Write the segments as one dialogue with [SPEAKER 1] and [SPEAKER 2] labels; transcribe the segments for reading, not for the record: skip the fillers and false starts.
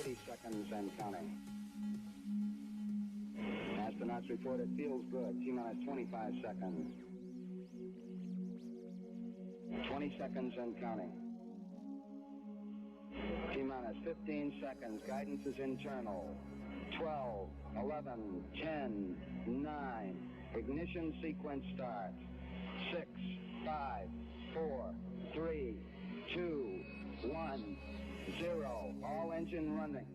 [SPEAKER 1] 30 seconds and counting. Astronauts report it feels good. T-minus 25 seconds. 20 seconds and counting. T-minus 15 seconds. Guidance is internal. 12, 11, 10, 9. Ignition sequence starts. 6, 5, 4, 3, 2, 1, 0. All engine running.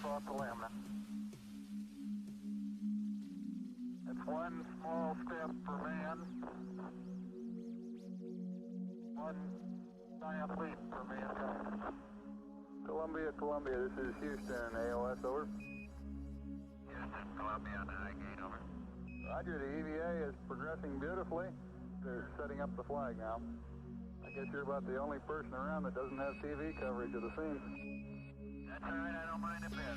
[SPEAKER 2] Off the limb. It's one small step for man, one giant leap for mankind. Columbia, this is Houston, AOS, over.
[SPEAKER 3] Houston, Columbia on the high gate, over.
[SPEAKER 2] Roger, the EVA is progressing beautifully. They're setting up the flag now. I guess you're about the only person around that doesn't have TV coverage of the scene.
[SPEAKER 3] That's all right, I don't mind a bit.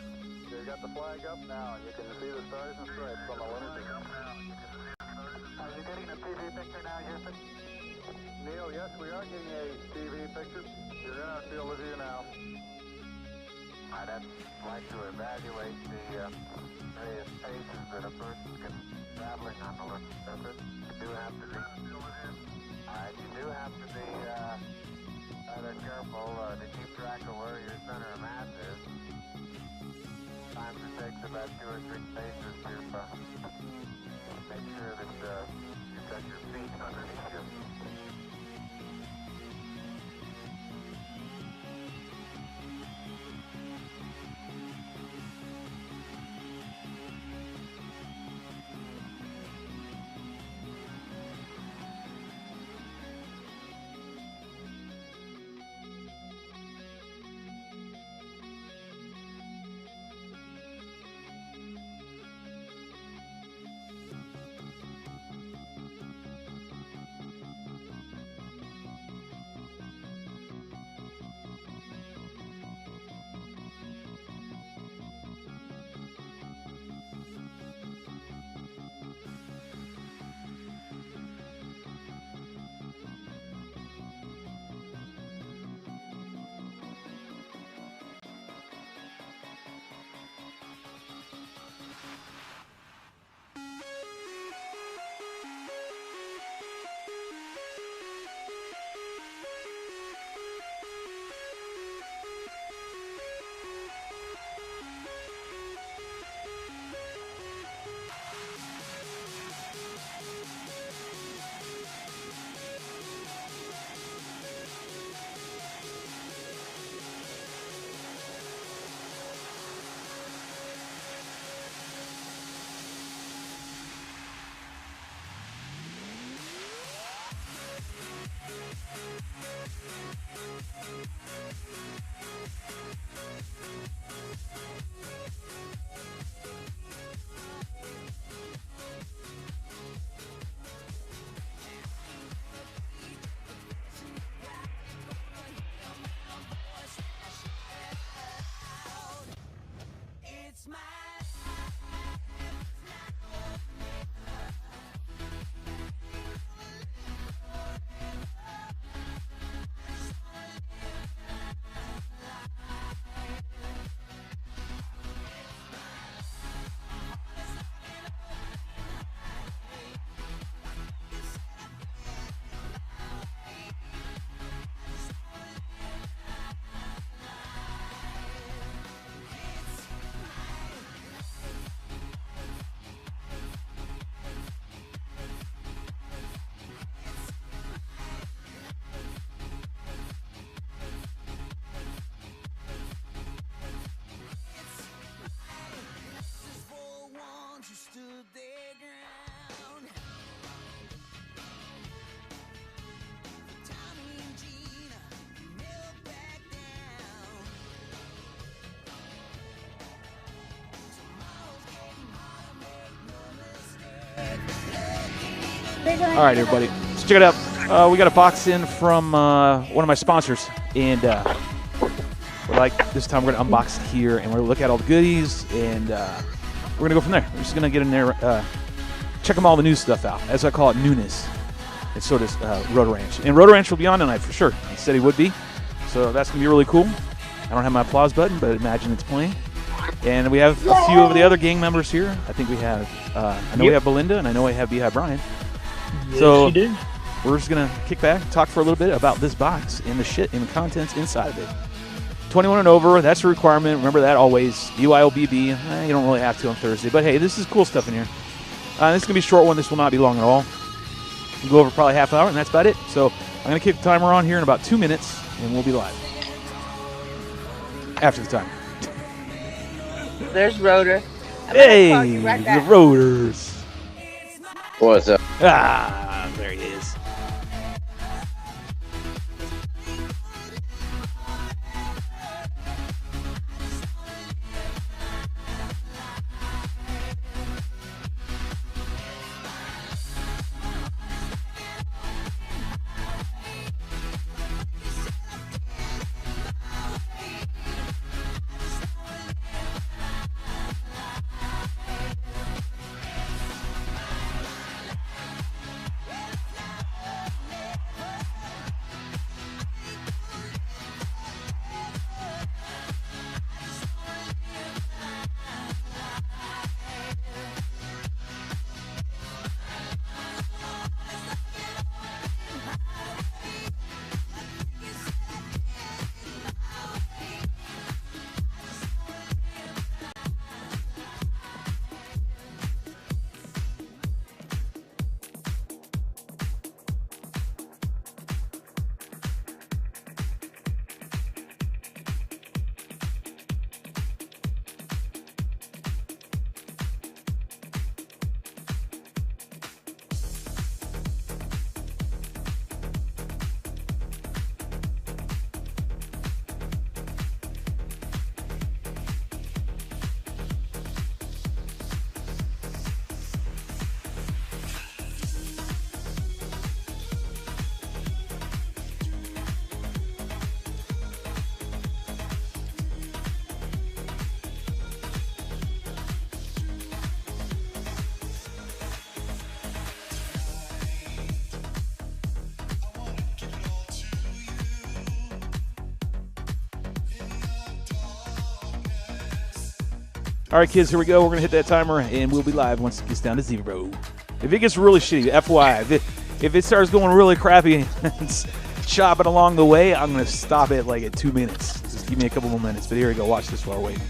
[SPEAKER 2] They've got the flag up now, and you can see the stars and stripes on the lunar surface.
[SPEAKER 3] Are you getting a TV picture now, Houston?
[SPEAKER 2] Neil, yes, we are getting a TV picture. You're in our field of view now.
[SPEAKER 3] I'd like to evaluate the various paces that a person can traveling on the lunar surface. You do have to be rather careful to keep track of where your center of mass is. Sometimes it takes about 2 or 3 paces to make sure that you've got your feet underneath you.
[SPEAKER 4] All right, everybody, let's check it out. We got a box in from one of my sponsors, and we're like, this time we're going to unbox it here, and we're going to look at all the goodies, and we're going to go from there. We're just going to get in there, check them all the new stuff out. As I call it, newness. And so does Rotor Ranch. And Rotor Ranch will be on tonight for sure. He said he would be, so that's going to be really cool. I don't have my applause button, but imagine it's playing. And we have a few of the other gang members here. I think we have, I know we have Belinda, and I know we have Beehive Brian.
[SPEAKER 5] Yes,
[SPEAKER 4] so
[SPEAKER 5] you do.
[SPEAKER 4] We're just going to kick back, talk for a little bit about this box and the shit and the contents inside of it. 21 and over, that's a requirement. Remember that always. BYOBB, you don't really have to on Thursday. But, hey, this is cool stuff in here. This is going to be a short one. This will not be long at all. We'll go over probably half an hour, and that's about it. So I'm going to kick the timer on here in about 2 minutes, and we'll be live. After the timer.
[SPEAKER 6] There's Rotor.
[SPEAKER 4] Hey, the Rotors.
[SPEAKER 3] What's up?
[SPEAKER 4] Ah, there he is. All right, kids, here we go. We're going to hit that timer, and we'll be live once it gets down to 0. If it gets really shitty, FYI, if it starts going really crappy and chopping along the way, I'm going to stop it like at 2 minutes. Just give me a couple more minutes. But here we go. Watch this while we're waiting.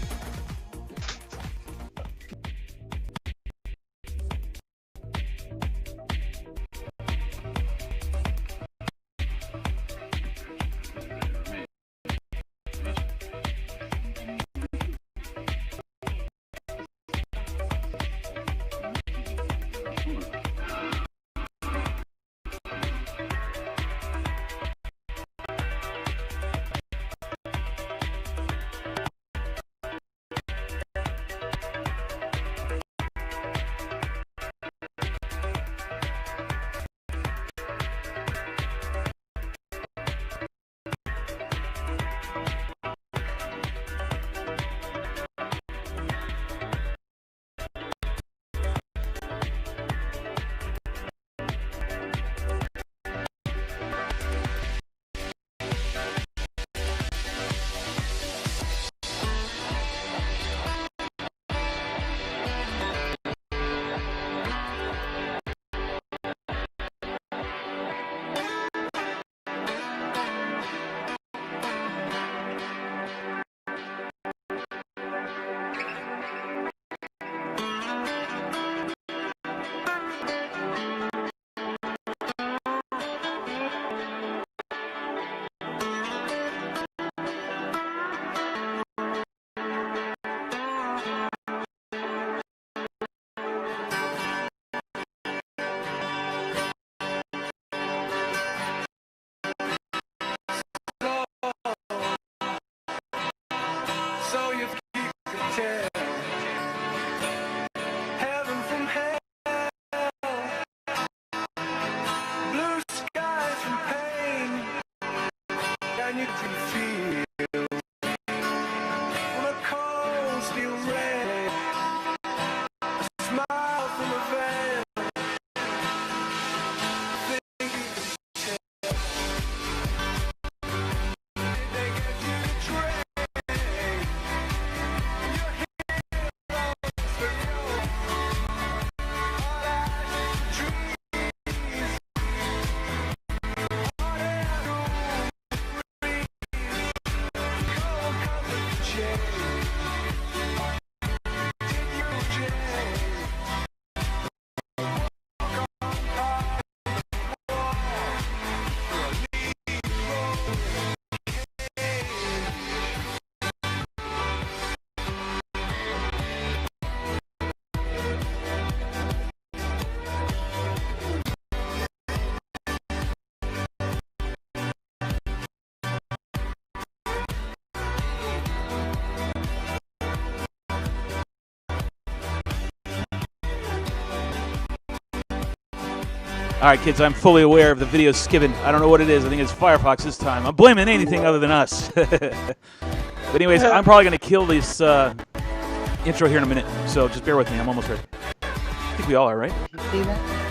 [SPEAKER 4] All right, kids, I'm fully aware of the video skipping. I don't know what it is. I think it's Firefox this time. I'm blaming anything other than us. But anyways, I'm probably going to kill this intro here in a minute, so just bear with me. I'm almost ready. I think we all are, right?
[SPEAKER 6] You see that?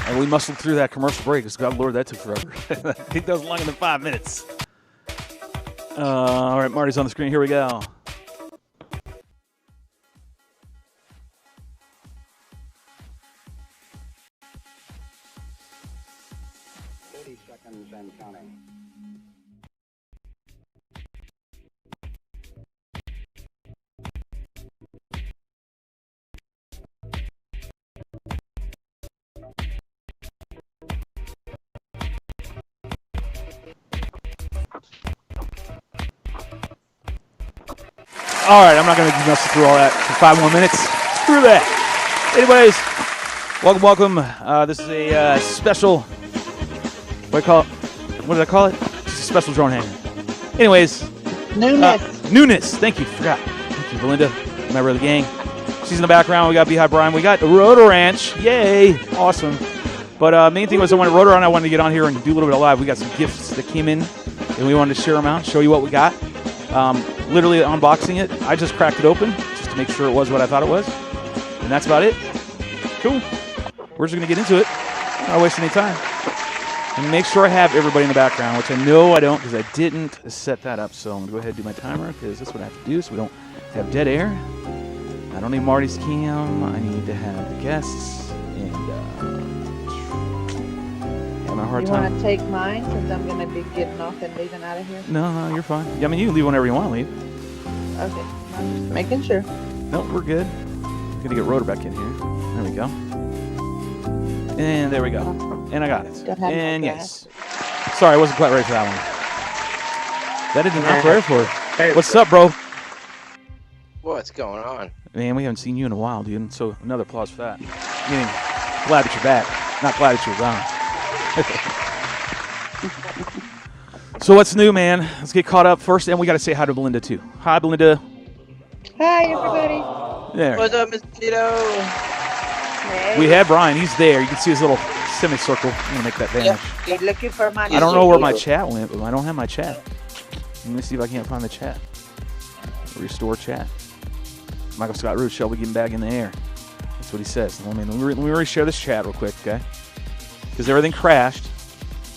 [SPEAKER 4] And we muscled through that commercial break because, God Lord, that took forever. I think that was longer than 5 minutes. All right, Marty's on the screen. Here we go.
[SPEAKER 1] 30 seconds and counting.
[SPEAKER 4] All right, I'm not going to mess through all that for 5 more minutes. Screw that. Anyways, welcome. This is a special, what did I call it? Just a special drone hangar. Anyways.
[SPEAKER 6] NEWNESS.
[SPEAKER 4] NEWNESS. Thank you. Forgot. Thank you, Belinda, member of the gang. She's in the background. We got Beehive Brian. We got the Rotor Ranch. Yay. Awesome. But main thing was I wanted Rotor on. I wanted to get on here and do a little bit of live. We got some gifts that came in, and we wanted to share them out, show you what we got. Literally unboxing it. I just cracked it open just to make sure it was what I thought it was. And that's about it. Cool. We're just going to get into it. Not wasting any time. And make sure I have everybody in the background, which I know I don't because I didn't set that up. So I'm going to go ahead and do my timer because that's what I have to do so we don't have dead air. I don't need Marty's cam. I need to have the guests. And having a hard time.
[SPEAKER 6] You want to take mine since I'm going to be getting off and leaving out of here?
[SPEAKER 4] No, you're fine. Yeah, I mean, you can leave whenever you want to leave.
[SPEAKER 6] Okay. I'm just making sure.
[SPEAKER 4] Nope, we're good. Going to get Rotor back in here. There we go. And there we go. And I got it. And yes. Sorry, I wasn't quite ready for that one. That didn't not ready for it.
[SPEAKER 3] Hey,
[SPEAKER 4] what's up, bro?
[SPEAKER 3] What's going on?
[SPEAKER 4] Man, we haven't seen you in a while, dude. So another applause for that. Meaning, glad that you're back. Not glad that you're gone. So what's new, man? Let's get caught up first, and we got to say hi to Belinda, too. Hi, Belinda.
[SPEAKER 6] Hi, everybody.
[SPEAKER 4] There.
[SPEAKER 5] What's up, Mr. Tito?
[SPEAKER 6] Hey.
[SPEAKER 4] We had Brian. He's there. You can see his little semicircle. I'm going to make that vanish.
[SPEAKER 6] You're looking for my
[SPEAKER 4] I don't know where my chat went, but I don't have my chat. Let me see if I can't find the chat. Restore chat. Michael Scott Root, shall we get him back in the air? That's what he says. Let me reshare this chat real quick, okay? Because everything crashed.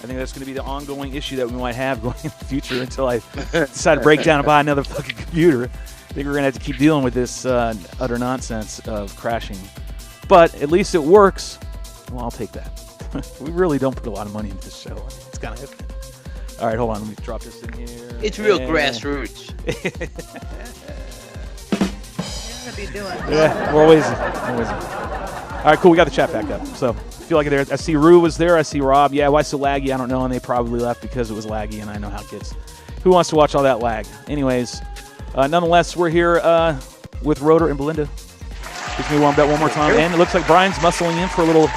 [SPEAKER 4] I think that's going to be the ongoing issue that we might have going in the future until I decide to break down and buy another fucking computer. I think we're going to have to keep dealing with this utter nonsense of crashing. But at least it works. Well, I'll take that. We really don't put a lot of money into this show. It's kind of hefty. All right, hold on. Let me drop this in here.
[SPEAKER 5] It's real grassroots.
[SPEAKER 6] Be doing.
[SPEAKER 4] Yeah, we're always. All right, cool. We got the chat back up. So I feel like I see Rue was there. I see Rob. Yeah, why so laggy? I don't know. And they probably left because it was laggy, and I know how it gets. Who wants to watch all that lag? Anyways, nonetheless, we're here with Rotor and Belinda. Gets me warmed up one more time. And it looks like Brian's muscling in for a little.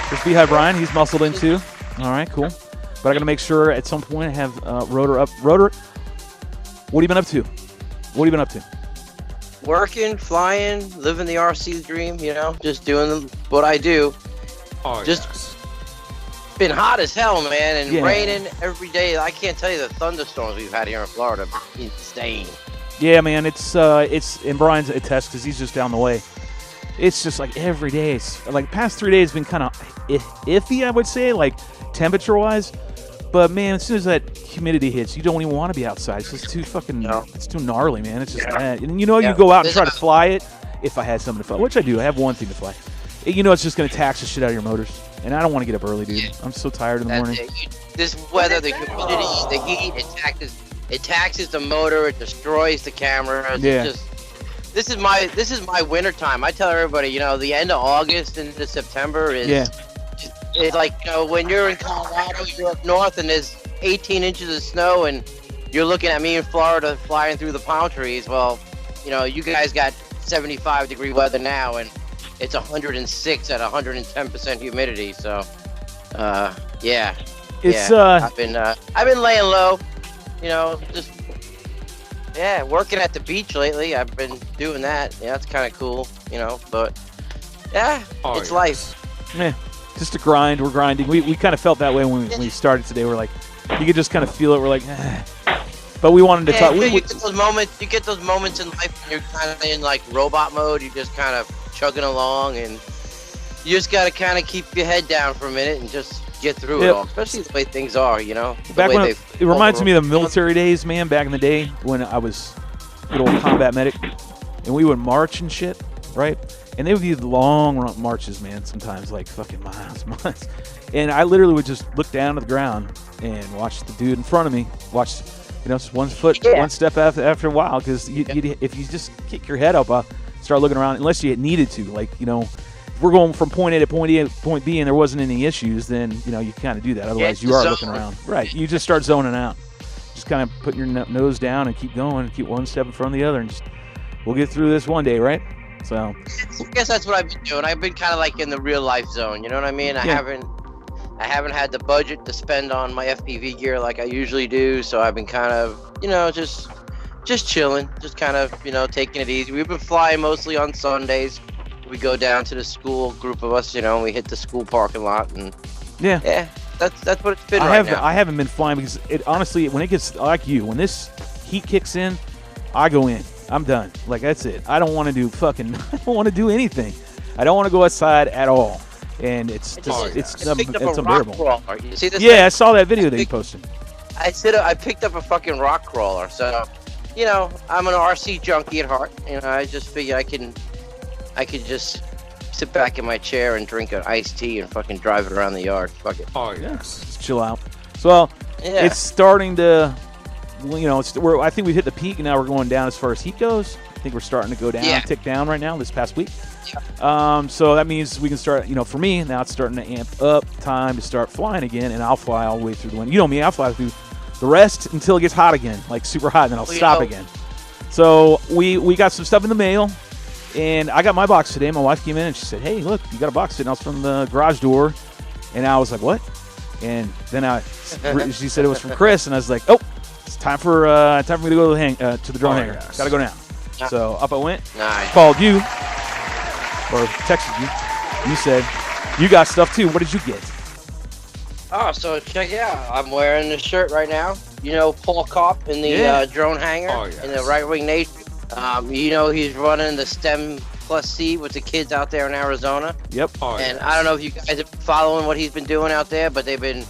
[SPEAKER 4] There's Beehive Brian. He's muscled in too. All right, cool. But I got to make sure at some point I have Rotor up. Rotor, what have you been up to? What have you been up to?
[SPEAKER 5] Working, flying, living the RC dream, you know, just doing what I do.
[SPEAKER 7] Oh,
[SPEAKER 5] Just been hot as hell, man, and
[SPEAKER 4] Yeah.
[SPEAKER 5] raining every day. I can't tell you the thunderstorms we've had here in Florida. Insane.
[SPEAKER 4] Yeah, man, it's and Brian's a test because he's just down the way. It's just like every day. It's like past 3 days been kind of iffy, I would say, like temperature-wise. But man, as soon as that humidity hits, you don't even want to be outside. It's just too fucking.
[SPEAKER 5] No.
[SPEAKER 4] It's too gnarly, man. It's just bad. And you know, you go out and try to fly it. If I had something to fly, which I do, I have one thing to fly. You know, it's just going to tax the shit out of your motors. And I don't want to get up early, dude. I'm so tired in the morning.
[SPEAKER 5] This weather, the humidity, the heat, it taxes the motor. It destroys the camera. It's
[SPEAKER 4] Yeah.
[SPEAKER 5] just, this is my winter time. I tell everybody, you know, the end of August into September is.
[SPEAKER 4] Yeah.
[SPEAKER 5] It's like, you know, when you're in Colorado, you're up north, and there's 18 inches of snow, and you're looking at me in Florida flying through the palm trees. Well, you know, you guys got 75-degree weather now, and it's 106 at 110% humidity. So, yeah.
[SPEAKER 4] It's
[SPEAKER 5] I've been laying low, you know, just working at the beach lately. I've been doing that. Yeah, that's kind of cool, you know. But yeah, it's life.
[SPEAKER 4] Yeah. Just a grind. We're grinding. We kind of felt that way when we started today. We're like, you could just kind of feel it. We're like, but we wanted to talk.
[SPEAKER 5] You get those moments. You get those moments in life when you're kind of in like robot mode. You're just kind of chugging along, and you just got to kind of keep your head down for a minute and just get through it all. Especially the way things are, you know.
[SPEAKER 4] Back when it reminds me of the military days, man. Back in the day when I was good old combat medic, and we would march and shit, right? And they would be long marches, man, sometimes like fucking miles. And I literally would just look down to the ground and watch the dude in front of me, watch, you know, just one step after a while. Because if you just kick your head up, start looking around, unless you needed to. Like, you know, if we're going from point A to point B and there wasn't any issues, then, you know, you kind of do that. Otherwise, you are looking around. Right. You just start zoning out. Just kind of putting your nose down and keep going and keep one step in front of the other. And just, we'll get through this one day, right? So
[SPEAKER 5] I guess that's what I've been doing. I've been kind of like in the real life zone. You know what I mean? I haven't had the budget to spend on my FPV gear like I usually do. So I've been kind of, you know, just chilling, just kind of, you know, taking it easy. We've been flying mostly on Sundays. We go down to the school group of us, you know, and we hit the school parking lot, and yeah, that's what it's been now.
[SPEAKER 4] I haven't been flying because it honestly, when it gets like you, when this heat kicks in, I go in. I'm done. Like, that's it. I don't want to do I don't want to do anything. I don't want to go outside at all. And it's unbearable.
[SPEAKER 5] You see this?
[SPEAKER 4] Yeah, I saw that video that you posted.
[SPEAKER 5] I picked up a fucking rock crawler. So, you know, I'm an RC junkie at heart. You know, I just figure I could just sit back in my chair and drink an iced tea and fucking drive it around the yard. Fuck it.
[SPEAKER 7] Oh, yes.
[SPEAKER 4] Just chill out. So, it's starting to... You know, I think we've hit the peak, and now we're going down as far as heat goes. I think we're starting to go down, tick down right now this past week. Yeah. So that means we can start, you know, for me, now it's starting to amp up time to start flying again, and I'll fly all the way through the winter. You know me, I'll fly through the rest until it gets hot again, like super hot, and then I'll stop again. So we got some stuff in the mail, and I got my box today. My wife came in, and she said, hey, look, you got a box sitting out from the garage door. And I was like, what? And then she said it was from Chris, and I was like, oh. It's time for me to go to the drone hangar. Gotta go now. So up I went,
[SPEAKER 5] Nice.
[SPEAKER 4] called you, or texted you. You said you got stuff too. What did you get?
[SPEAKER 5] Oh, so check it out. I'm wearing this shirt right now. You know Paul Kopp in the drone hangar in the Right Wing Nation. You know he's running the STEM Plus C with the kids out there in Arizona.
[SPEAKER 4] Yep.
[SPEAKER 5] And I don't know if you guys are following what he's been doing out there, but they've been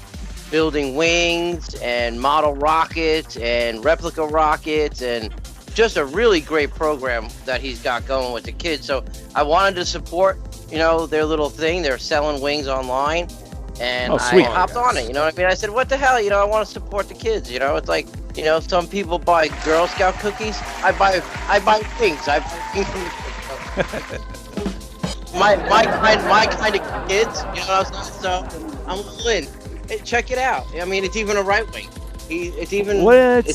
[SPEAKER 5] building wings and model rockets and replica rockets and just a really great program that he's got going with the kids. So I wanted to support, you know, their little thing. They're selling wings online. And I hopped on it, you know what I mean? I said, what the hell, you know, I want to support the kids, you know? It's like, you know, some people buy Girl Scout cookies. I buy wings. I buy wings from the kids. my kind of kids, you know what I'm saying? So I'm all in. Hey, check it out. I mean, it's even a right wing. It's even a...
[SPEAKER 4] What?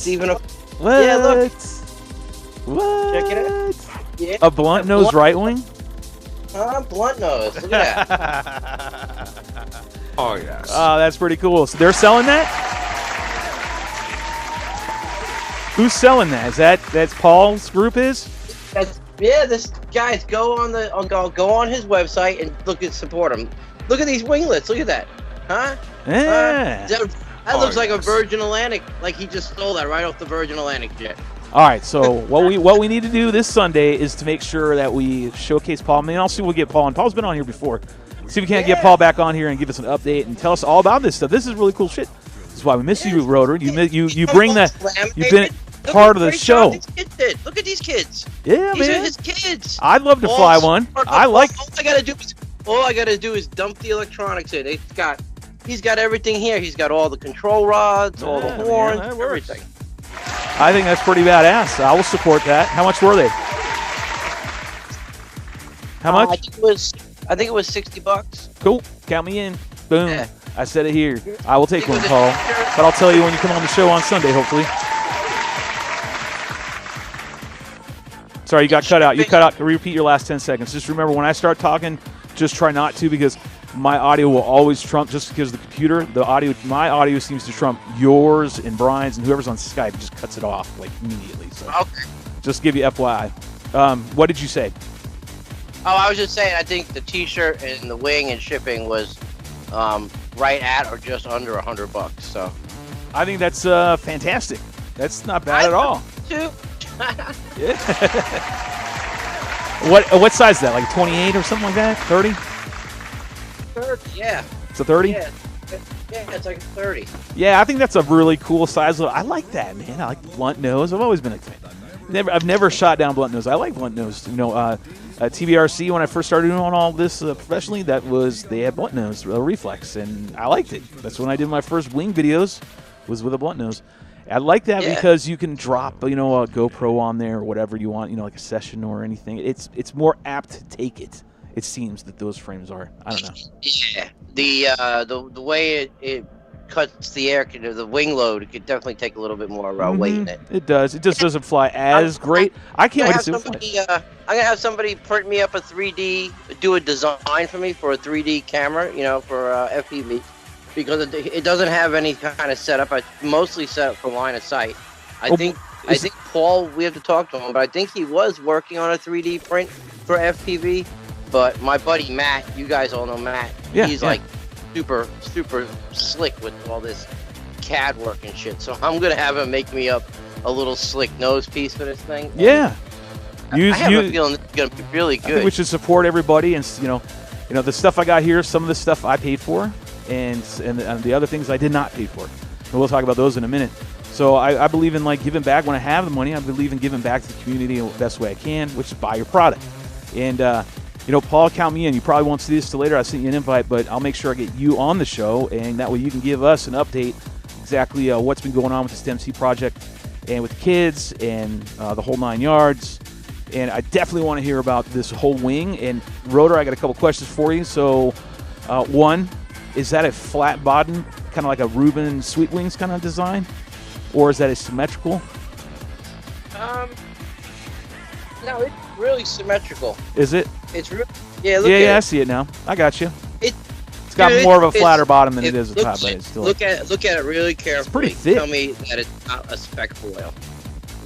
[SPEAKER 5] Yeah, look.
[SPEAKER 4] What?
[SPEAKER 5] Check it out. Yeah.
[SPEAKER 4] A blunt nose right wing?
[SPEAKER 5] Blunt nose. Look at that.
[SPEAKER 2] Oh, yes.
[SPEAKER 4] Oh, that's pretty cool. So they're selling that? Who's selling that? That's Paul's group is?
[SPEAKER 5] This guys go on his website and look and support him. Look at these winglets. Look at that. Huh?
[SPEAKER 4] Yeah.
[SPEAKER 5] That looks like a Virgin Atlantic. Like he just stole that right off the Virgin Atlantic jet.
[SPEAKER 4] All right, so what we need to do this Sunday is to make sure that we showcase Paul. I mean, I'll see if we'll get Paul, and Paul's been on here before. See if we can't get Paul back on here and give us an update and tell us all about this stuff. This is really cool shit. This is why we miss you, Rotor. You bring that. You've been part of the show.
[SPEAKER 5] Look at these kids.
[SPEAKER 4] Yeah,
[SPEAKER 5] these
[SPEAKER 4] man.
[SPEAKER 5] are his kids.
[SPEAKER 4] I'd love to fly one. I like.
[SPEAKER 5] All I gotta do is dump the electronics in. He's got everything here. He's got all the control rods, all the horns, everything.
[SPEAKER 4] I think that's pretty badass. I will support that. How much were they? How much?
[SPEAKER 5] I think it was $60.
[SPEAKER 4] Cool. Count me in. Boom.
[SPEAKER 5] Yeah.
[SPEAKER 4] I said it here. I will take one, Paul. But I'll tell you when you come on the show on Sunday, hopefully. Sorry, you got cut out. You cut out. Repeat your last 10 seconds. Just remember, when I start talking, just try not to, because my audio will always trump, just because of the computer. My audio seems to trump yours and Brian's, and whoever's on Skype just cuts it off like immediately. So
[SPEAKER 5] okay.
[SPEAKER 4] Just give you FYI. What did you say?
[SPEAKER 5] Oh, I was just saying, I think the T-shirt and the wing and shipping was right at or just under $100. So
[SPEAKER 4] I think that's fantastic. That's not bad at all.
[SPEAKER 5] Too.
[SPEAKER 4] Yeah. What size is that? Like 28 or something like that? 30?
[SPEAKER 5] 30, yeah.
[SPEAKER 4] It's a 30?
[SPEAKER 5] Yeah, it's like a 30.
[SPEAKER 4] Yeah, I think that's a really cool size. I like that, man. I like blunt nose. I've always been a fan. I've never shot down blunt nose. I like blunt nose. You know, TBRC, when I first started doing all this professionally, they had blunt nose reflex, and I liked it. That's when I did my first wing videos, was with a blunt nose. I like that because you can drop, you know, a GoPro on there or whatever you want, you know, like a session or anything. It's more apt to take it. It seems that those frames are. I don't know.
[SPEAKER 5] Yeah, the way it cuts the air, the wing load, it could definitely take a little bit more weight in it.
[SPEAKER 4] It does. It just doesn't fly as great. I can't wait to see it fly.
[SPEAKER 5] I'm gonna have somebody print me up a 3D, do a design for me for a 3D camera, you know, for FPV, because it doesn't have any kind of setup. I mostly set up for line of sight. I think Paul, we have to talk to him, but I think he was working on a 3D print for FPV. But my buddy Matt, you guys all know Matt. He's like super slick with all this CAD work and shit. So I'm gonna have him make me up a little slick nose piece for this thing.
[SPEAKER 4] Yeah.
[SPEAKER 5] I have a feeling it's gonna be really good.
[SPEAKER 4] I think we should support everybody, and you know the stuff I got here. Some of the stuff I paid for, and the other things I did not pay for. And we'll talk about those in a minute. So I believe in like giving back when I have the money. I believe in giving back to the community the best way I can, which is buy your product. And you know, Paul, count me in. You probably won't see this till later. I sent you an invite, but I'll make sure I get you on the show, and that way you can give us an update exactly what's been going on with the STEM-C project and with the kids and the whole 9 yards. And I definitely want to hear about this whole wing. And Rotor, I got a couple questions for you. So, one, is that a flat bottom, kind of like a Reuben Sweet Wings kind of design, or is that a symmetrical?
[SPEAKER 5] No, it's really symmetrical.
[SPEAKER 4] Is it?
[SPEAKER 5] It's really, look at
[SPEAKER 4] I
[SPEAKER 5] it.
[SPEAKER 4] see it now. I got you. It's got more of a flatter bottom than it is at the top, but it's still.
[SPEAKER 5] Look at it really carefully.
[SPEAKER 4] It's pretty thick.
[SPEAKER 5] Tell me that it's not a spec foil.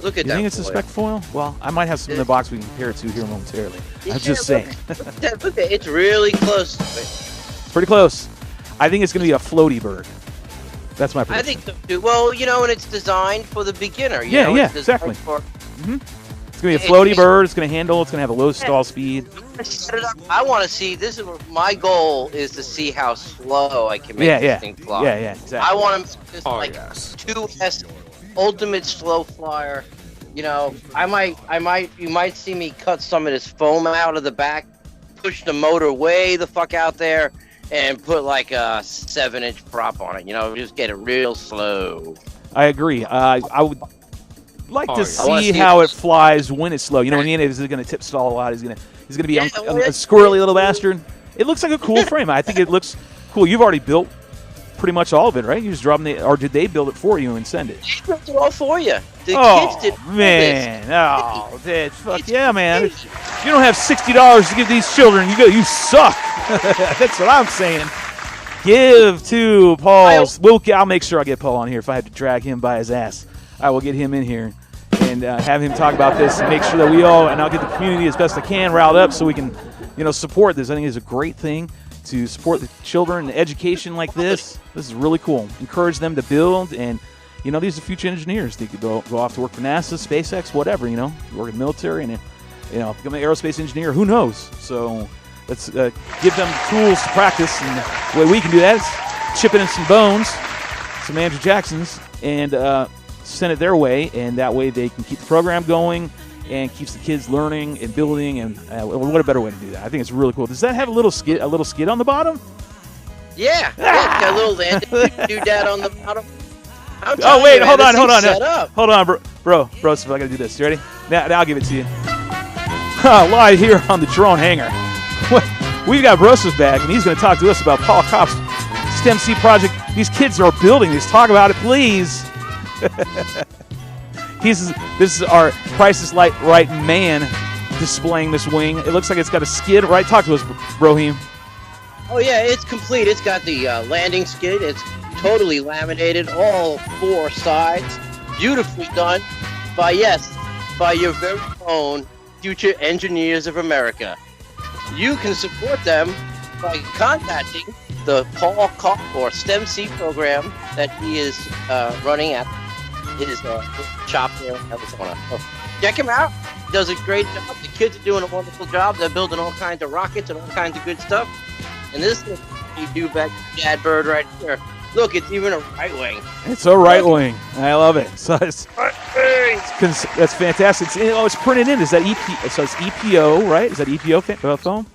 [SPEAKER 5] Look at
[SPEAKER 4] You
[SPEAKER 5] that.
[SPEAKER 4] think it's a
[SPEAKER 5] foil.
[SPEAKER 4] spec foil? Well, I might have some in the box we can compare it to here momentarily. I'm just
[SPEAKER 5] look,
[SPEAKER 4] saying.
[SPEAKER 5] look at it's really close.
[SPEAKER 4] It's pretty close. I think it's going to be a floaty bird. That's my
[SPEAKER 5] I
[SPEAKER 4] prediction.
[SPEAKER 5] think so too. Well, you know, and it's designed for the beginner. You
[SPEAKER 4] Yeah,
[SPEAKER 5] know,
[SPEAKER 4] yeah,
[SPEAKER 5] it's designed
[SPEAKER 4] exactly.
[SPEAKER 5] for-
[SPEAKER 4] It's going to be a floaty bird. It's going to handle. It's going to have a low stall speed.
[SPEAKER 5] Set it up. I want to see. This is my goal is to see how slow I can make
[SPEAKER 4] Yeah,
[SPEAKER 5] this
[SPEAKER 4] yeah.
[SPEAKER 5] thing fly.
[SPEAKER 4] Yeah, yeah, exactly.
[SPEAKER 5] I want to just
[SPEAKER 7] Oh,
[SPEAKER 5] like
[SPEAKER 7] yes.
[SPEAKER 5] 2S ultimate slow flyer. You know, you might see me cut some of this foam out of the back, push the motor way the fuck out there, and put like a 7-inch prop on it. You know, just get it real slow.
[SPEAKER 4] I agree. I would like
[SPEAKER 7] Oh,
[SPEAKER 4] to
[SPEAKER 7] yeah.
[SPEAKER 5] I wanna
[SPEAKER 4] see
[SPEAKER 5] see
[SPEAKER 4] how
[SPEAKER 5] it.
[SPEAKER 4] it flies when it's slow. You know what I mean? Is it going to tip stall a lot? He's going to be
[SPEAKER 5] Yeah,
[SPEAKER 4] a
[SPEAKER 5] well, it's-
[SPEAKER 4] squirrely little bastard. It looks like a cool frame. I think it looks cool. You've already built pretty much all of it, right? You just drop them, or did they build it for you and send it?
[SPEAKER 5] They built it all for you. The
[SPEAKER 4] Oh
[SPEAKER 5] kids did all this.
[SPEAKER 4] man! Oh, that fuck
[SPEAKER 5] It's
[SPEAKER 4] yeah, man!
[SPEAKER 5] crazy.
[SPEAKER 4] If you don't have $60 to give these children, you suck. That's what I'm saying. Give to Paul's. I'll make sure I get Paul on here if I have to drag him by his ass. I will get him in here and have him talk about this and make sure that we all, and I'll get the community as best I can riled up so we can, support this. I think it's a great thing to support the children and education like this. This is really cool. Encourage them to build, and these are future engineers. They could go off to work for NASA, SpaceX, whatever. Work in the military and become an aerospace engineer. Who knows? So let's give them the tools to practice, and the way we can do that is chip in some bones, some Andrew Jacksons, and send it their way, and that way they can keep the program going and keeps the kids learning and building. And what a better way to do that? I think it's really cool. Does that have a little skid on the bottom?
[SPEAKER 5] Yeah, it's got a little landing doodad on the bottom. I'm
[SPEAKER 4] Oh
[SPEAKER 5] telling
[SPEAKER 4] wait,
[SPEAKER 5] you, man,
[SPEAKER 4] hold
[SPEAKER 5] this
[SPEAKER 4] on,
[SPEAKER 5] thing's set up.
[SPEAKER 4] hold on, bro. So I gotta do this. You ready? Now I'll give it to you. Live here on the drone hangar. We've got Brosa's back, and he's going to talk to us about Paul Kopp's STEM C project. These kids are building this. Talk about it, please. This is our Price is Right man displaying this wing. It looks like it's got a skid, right? Talk to us, Brohim.
[SPEAKER 5] Oh yeah, it's complete. It's got the landing skid. It's totally laminated, all 4 sides. Beautifully done by your very own future engineers of America. You can support them by contacting the Paul Kopp or STEM C program that he is running at his shop there in Arizona. So check him out. He does a great job. The kids are doing a wonderful job. They're building all kinds of rockets and all kinds of good stuff. And this is you do back Dad Bird right here. Look, it's even a right wing.
[SPEAKER 4] It's a right wing. I love it. So that's fantastic. It's printed in. Is that EP? So it's EPO, right? Is that EPO foam?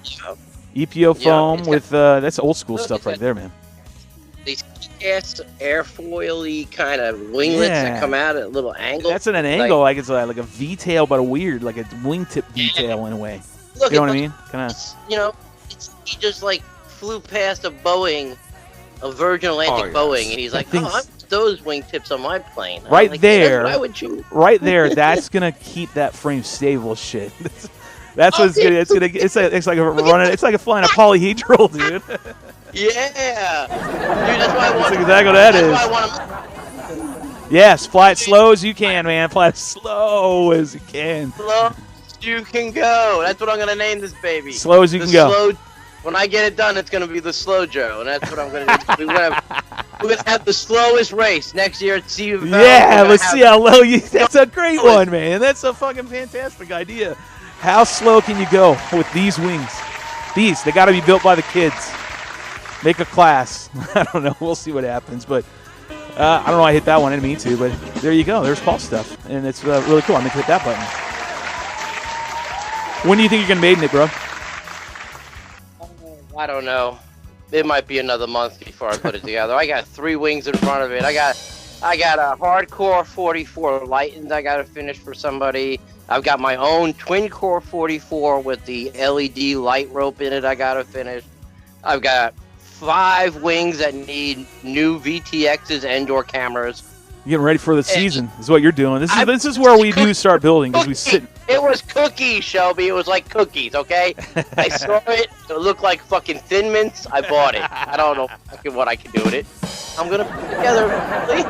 [SPEAKER 5] Yeah.
[SPEAKER 4] EPO foam
[SPEAKER 5] it's
[SPEAKER 4] with that's old school
[SPEAKER 5] Look,
[SPEAKER 4] stuff
[SPEAKER 5] it's
[SPEAKER 4] right
[SPEAKER 5] got-
[SPEAKER 4] there, man.
[SPEAKER 5] These kick-ass airfoily kind of winglets
[SPEAKER 4] Yeah.
[SPEAKER 5] that come out at a little angle.
[SPEAKER 4] That's at an angle, like it's like a V-tail, but a weird, like a wingtip V-tail in a way.
[SPEAKER 5] Look,
[SPEAKER 4] You know
[SPEAKER 5] it
[SPEAKER 4] what I
[SPEAKER 5] looks-
[SPEAKER 4] mean? Kind of.
[SPEAKER 5] He just like flew past a Boeing, a Virgin Atlantic
[SPEAKER 7] Oh,
[SPEAKER 5] Boeing,
[SPEAKER 7] yes.
[SPEAKER 5] and he's like,
[SPEAKER 4] thing's-
[SPEAKER 5] "Oh, I want those wingtips on my plane." I'm
[SPEAKER 4] Right
[SPEAKER 5] like,
[SPEAKER 4] there.
[SPEAKER 5] "Why would you?"
[SPEAKER 4] Right there, that's gonna keep that frame stable as shit. That's what it's gonna. It's like flying a polyhedral, dude.
[SPEAKER 5] Yeah, dude, that's why I want.
[SPEAKER 4] That's exactly what that
[SPEAKER 5] that's
[SPEAKER 4] is.
[SPEAKER 5] why I want to
[SPEAKER 4] Yes, fly it slow as you can, man. Fly it slow as you can.
[SPEAKER 5] slow as you can go. That's what I'm gonna name this baby.
[SPEAKER 4] Slow as you
[SPEAKER 5] The
[SPEAKER 4] can go.
[SPEAKER 5] slow- When I get it done, it's gonna be the Slow Joe, and that's what I'm gonna do. We're gonna have the slowest race next year at Sea of Valor.
[SPEAKER 4] Yeah, let's see how low you. That's a great one, man. That's a fucking fantastic idea. How slow can you go with these wings? They got to be built by the kids. Make a class. I don't know. We'll see what happens, but I don't know. I hit that one. I didn't mean to, but there you go. There's Paul's stuff, and it's really cool. I'm gonna hit that button. When do you think you're gonna maiden it, bro?
[SPEAKER 5] I don't know. It might be another month before I put it together. I got 3 wings in front of it. I got a hardcore 44 Lightens I got to finish for somebody. I've got my own twin core 44 with the LED light rope in it I got to finish. I've got 5 wings that need new VTXs and/or cameras.
[SPEAKER 4] You're getting ready for the season. Is what you're doing. This is where we do start building because we sit.
[SPEAKER 5] It was cookies, Shelby. It was like cookies, okay? I saw it. It looked like fucking Thin Mints. I bought it. I don't know fucking what I can do with it. I'm going to put it together eventually.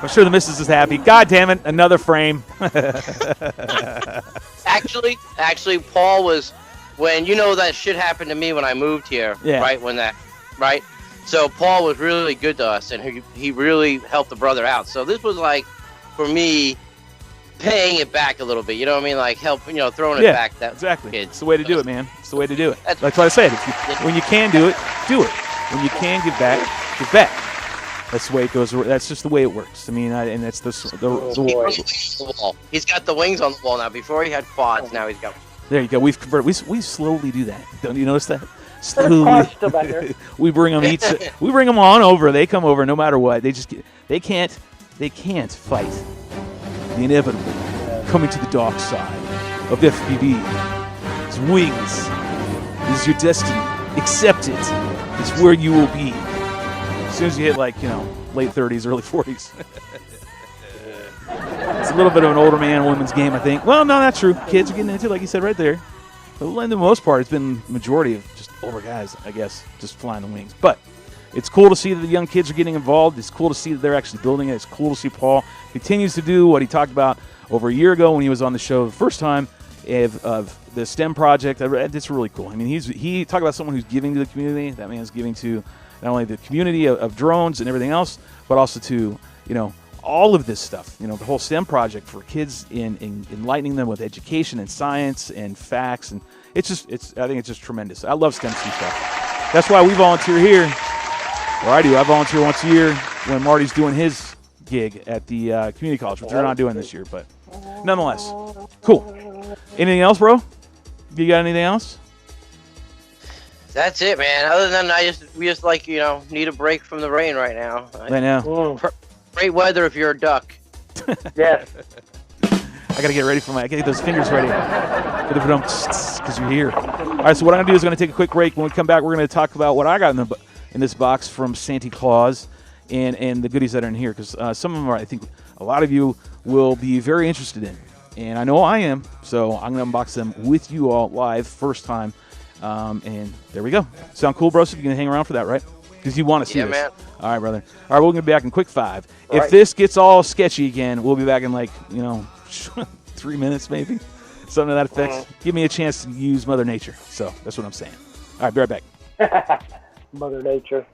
[SPEAKER 4] I'm sure the missus is happy. God damn it, another frame.
[SPEAKER 5] Actually, Paul was when that shit happened to me when I moved here.
[SPEAKER 4] Yeah.
[SPEAKER 5] Right. So Paul was really good to us, and he really helped the brother out. So this was like, for me, paying it back a little bit. You know what I mean? Like throwing it back. That
[SPEAKER 4] exactly.
[SPEAKER 5] Kids.
[SPEAKER 4] It's the way to do it, man. It's the way to do it. That's what I said. When you can do it, do it. When you can give back, give back. That's the way it goes. That's just the way it works. I mean, and that's the
[SPEAKER 5] wall. He's got the wings on the wall now. Before he had quads, now he's got.
[SPEAKER 4] There you go. We've converted. We slowly do that. Don't you notice that? Slowly. We bring them we bring them on over. They come over no matter what. They can't fight the inevitable coming to the dark side of FPV. It's wings. This is your destiny. Accept it. It's where you will be. As soon as you hit late 30s, early 40s. It's a little bit of an older man, women's game, I think. Well, no, not true. Kids are getting into it, like you said right there. But for the most part, it's been the majority of just older guys, I guess, just flying the wings. But it's cool to see that the young kids are getting involved. It's cool to see that they're actually building it. It's cool to see Paul continues to do what he talked about over a year ago when he was on the show the first time of the STEM project. It's really cool. I mean, he talked about someone who's giving to the community. That man's giving to not only the community of drones and everything else, but also to, all of this stuff, the whole STEM project for kids in enlightening them with education and science and facts. And I think it's just tremendous. I love STEM stuff. That's why we volunteer here, or I do. I volunteer once a year when Marty's doing his gig at the community college, which they're not doing this year, but nonetheless, cool. Anything else, bro? You got anything else?
[SPEAKER 5] That's it, man. Other than we just need a break from the rain right now.
[SPEAKER 4] I know.
[SPEAKER 5] Great weather if you're a duck.
[SPEAKER 7] Yes.
[SPEAKER 4] I gotta get ready I gotta get those fingers ready because you're here. All right, so what I'm gonna do is I'm gonna take a quick break. When we come back, we're gonna talk about what I got in this box from Santa Claus and the goodies that are in here, because some of them I think a lot of you will be very interested in, and I know I am. So I'm gonna unbox them with you all live, first time. And there we go. Sound cool, bro? So you're gonna hang around for that, right? Because you want to see this.
[SPEAKER 5] Man.
[SPEAKER 4] All right, brother. All right, we're gonna be back in quick 5. If this gets all sketchy again, we'll be back in 3 minutes maybe, something to that effect. Give me a chance to use Mother Nature. So that's what I'm saying. All right, be right back.
[SPEAKER 7] Mother Nature.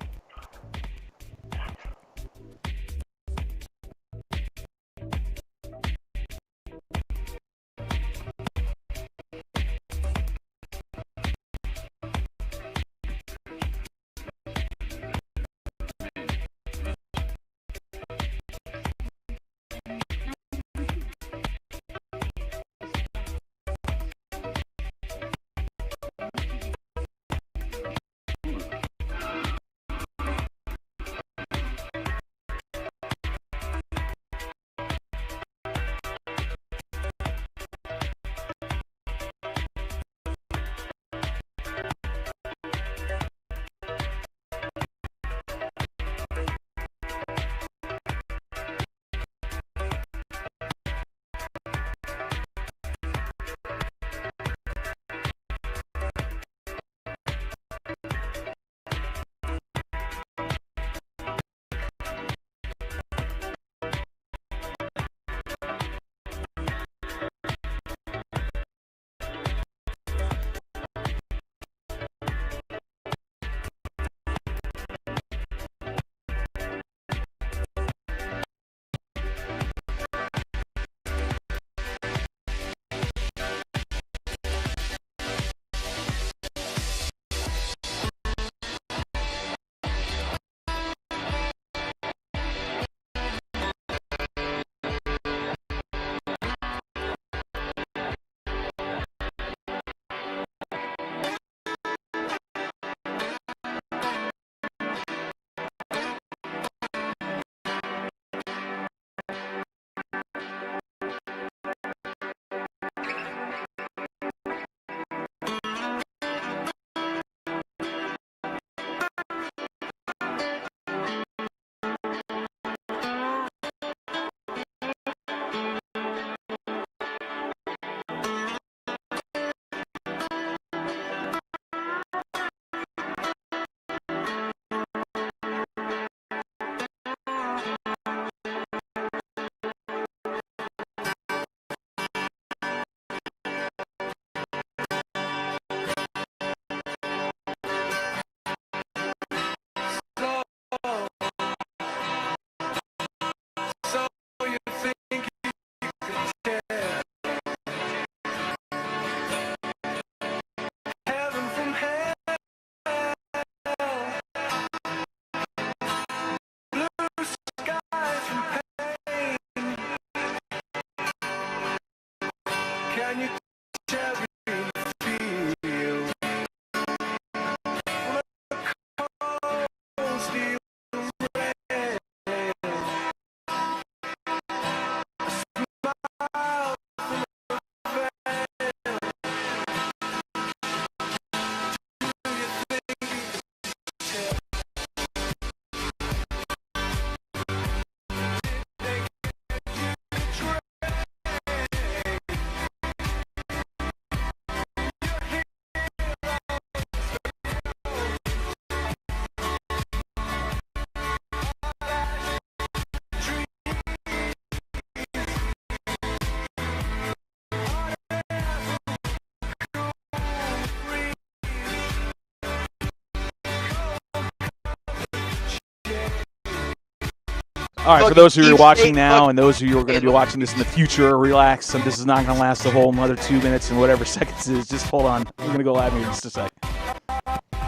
[SPEAKER 4] All right, for those who are watching now and those who are going to be watching this in the future, relax. This is not going to last the whole another 2 minutes and whatever seconds it is. Just hold on. We're going to go live here in just a sec.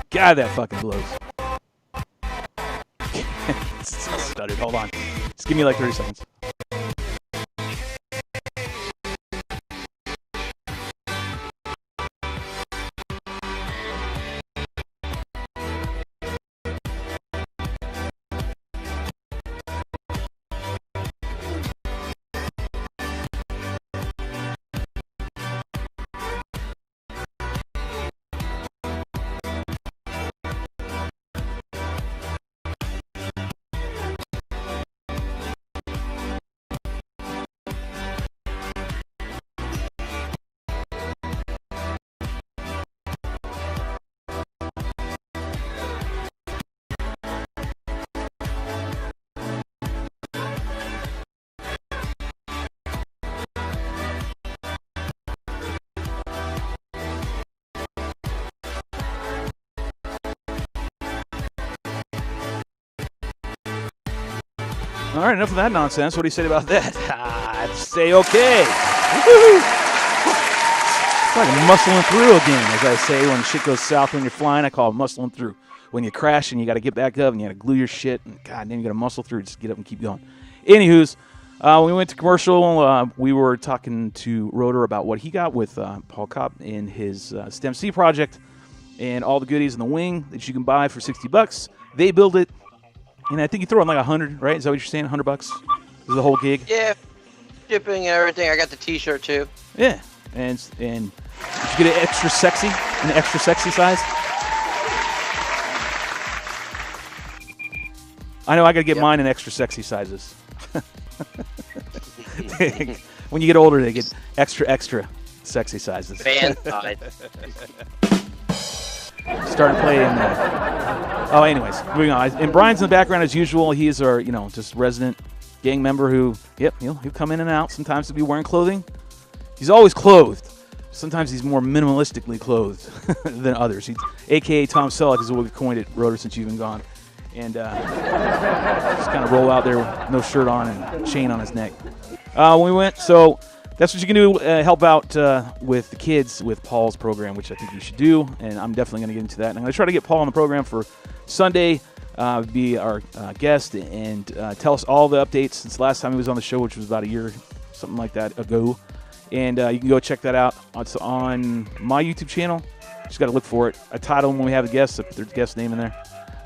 [SPEAKER 4] God, that fucking blows. It's stuttered. Hold on. Just give me like 30 seconds. All right, enough of that nonsense. What do you say about that? I'd say okay. Woo-hoo. It's like muscling through again, as I say when shit goes south when you're flying. I call it muscling through. When you crash and you got to get back up and you got to glue your shit, and God, then you got to muscle through. Just get up and keep going. Anywho's, when we went to commercial, we were talking to Rotor about what he got with Paul Kopp in his STEM C project and all the goodies in the wing that you can buy for $60. They build it. And I think you throw in like 100, right? Is that what you're saying? $100 is the whole gig.
[SPEAKER 5] Yeah, shipping and everything. I got the T-shirt too.
[SPEAKER 4] Yeah, and did you get an extra sexy size? I know I got to get mine in extra sexy sizes. When you get older, they get extra sexy sizes.
[SPEAKER 5] Fan size.
[SPEAKER 4] Started playing. Oh, anyways, moving on. And Brian's in the background as usual. He is our, just resident gang member who, he'll come in and out. Sometimes he'll be wearing clothing. He's always clothed. Sometimes he's more minimalistically clothed than others. He's, a.k.a. Tom Selleck is what we've coined it, Rotor, since you've been gone. And just kind of roll out there with no shirt on and chain on his neck. When we went, so that's what you can do, help out with the kids with Paul's program, which I think you should do, and I'm definitely going to get into that. And I'm going to try to get Paul on the program for Sunday, be our guest, and tell us all the updates since the last time he was on the show, which was about a year, something like that, ago. And you can go check that out. It's on my YouTube channel. Just got to look for it. I title them when we have a guest, if there's a guest name in there.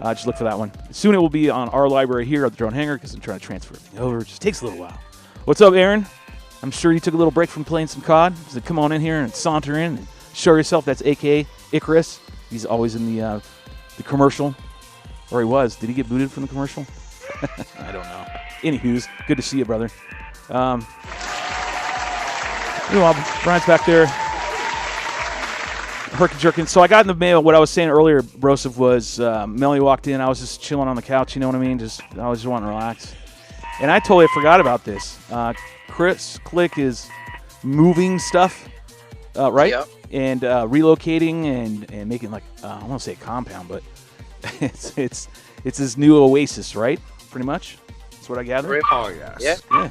[SPEAKER 4] Just look for that one. Soon it will be on our library here at the Drone Hangar because I'm trying to transfer everything over. It just takes a little while. What's up, Aaron? I'm sure you took a little break from playing some COD. So come on in here and saunter in and show yourself. That's a.k.a. Icarus. He's always in the commercial. Or he was. Did he get booted from the commercial? I don't know. Anywho's, good to see you, brother. Meanwhile, Brian's back there. Herkin-jerkin. So I got in the mail. What I was saying earlier, Broseph, was Melly walked in. I was just chilling on the couch. You know what I mean? I was just wanting to relax. And I totally forgot about this. Chris Click is moving stuff, right?
[SPEAKER 5] Yep.
[SPEAKER 4] And relocating and making like I want to say a compound, but it's his new oasis, right? Pretty much. That's what I gather.
[SPEAKER 3] Oh yes.
[SPEAKER 5] Yeah.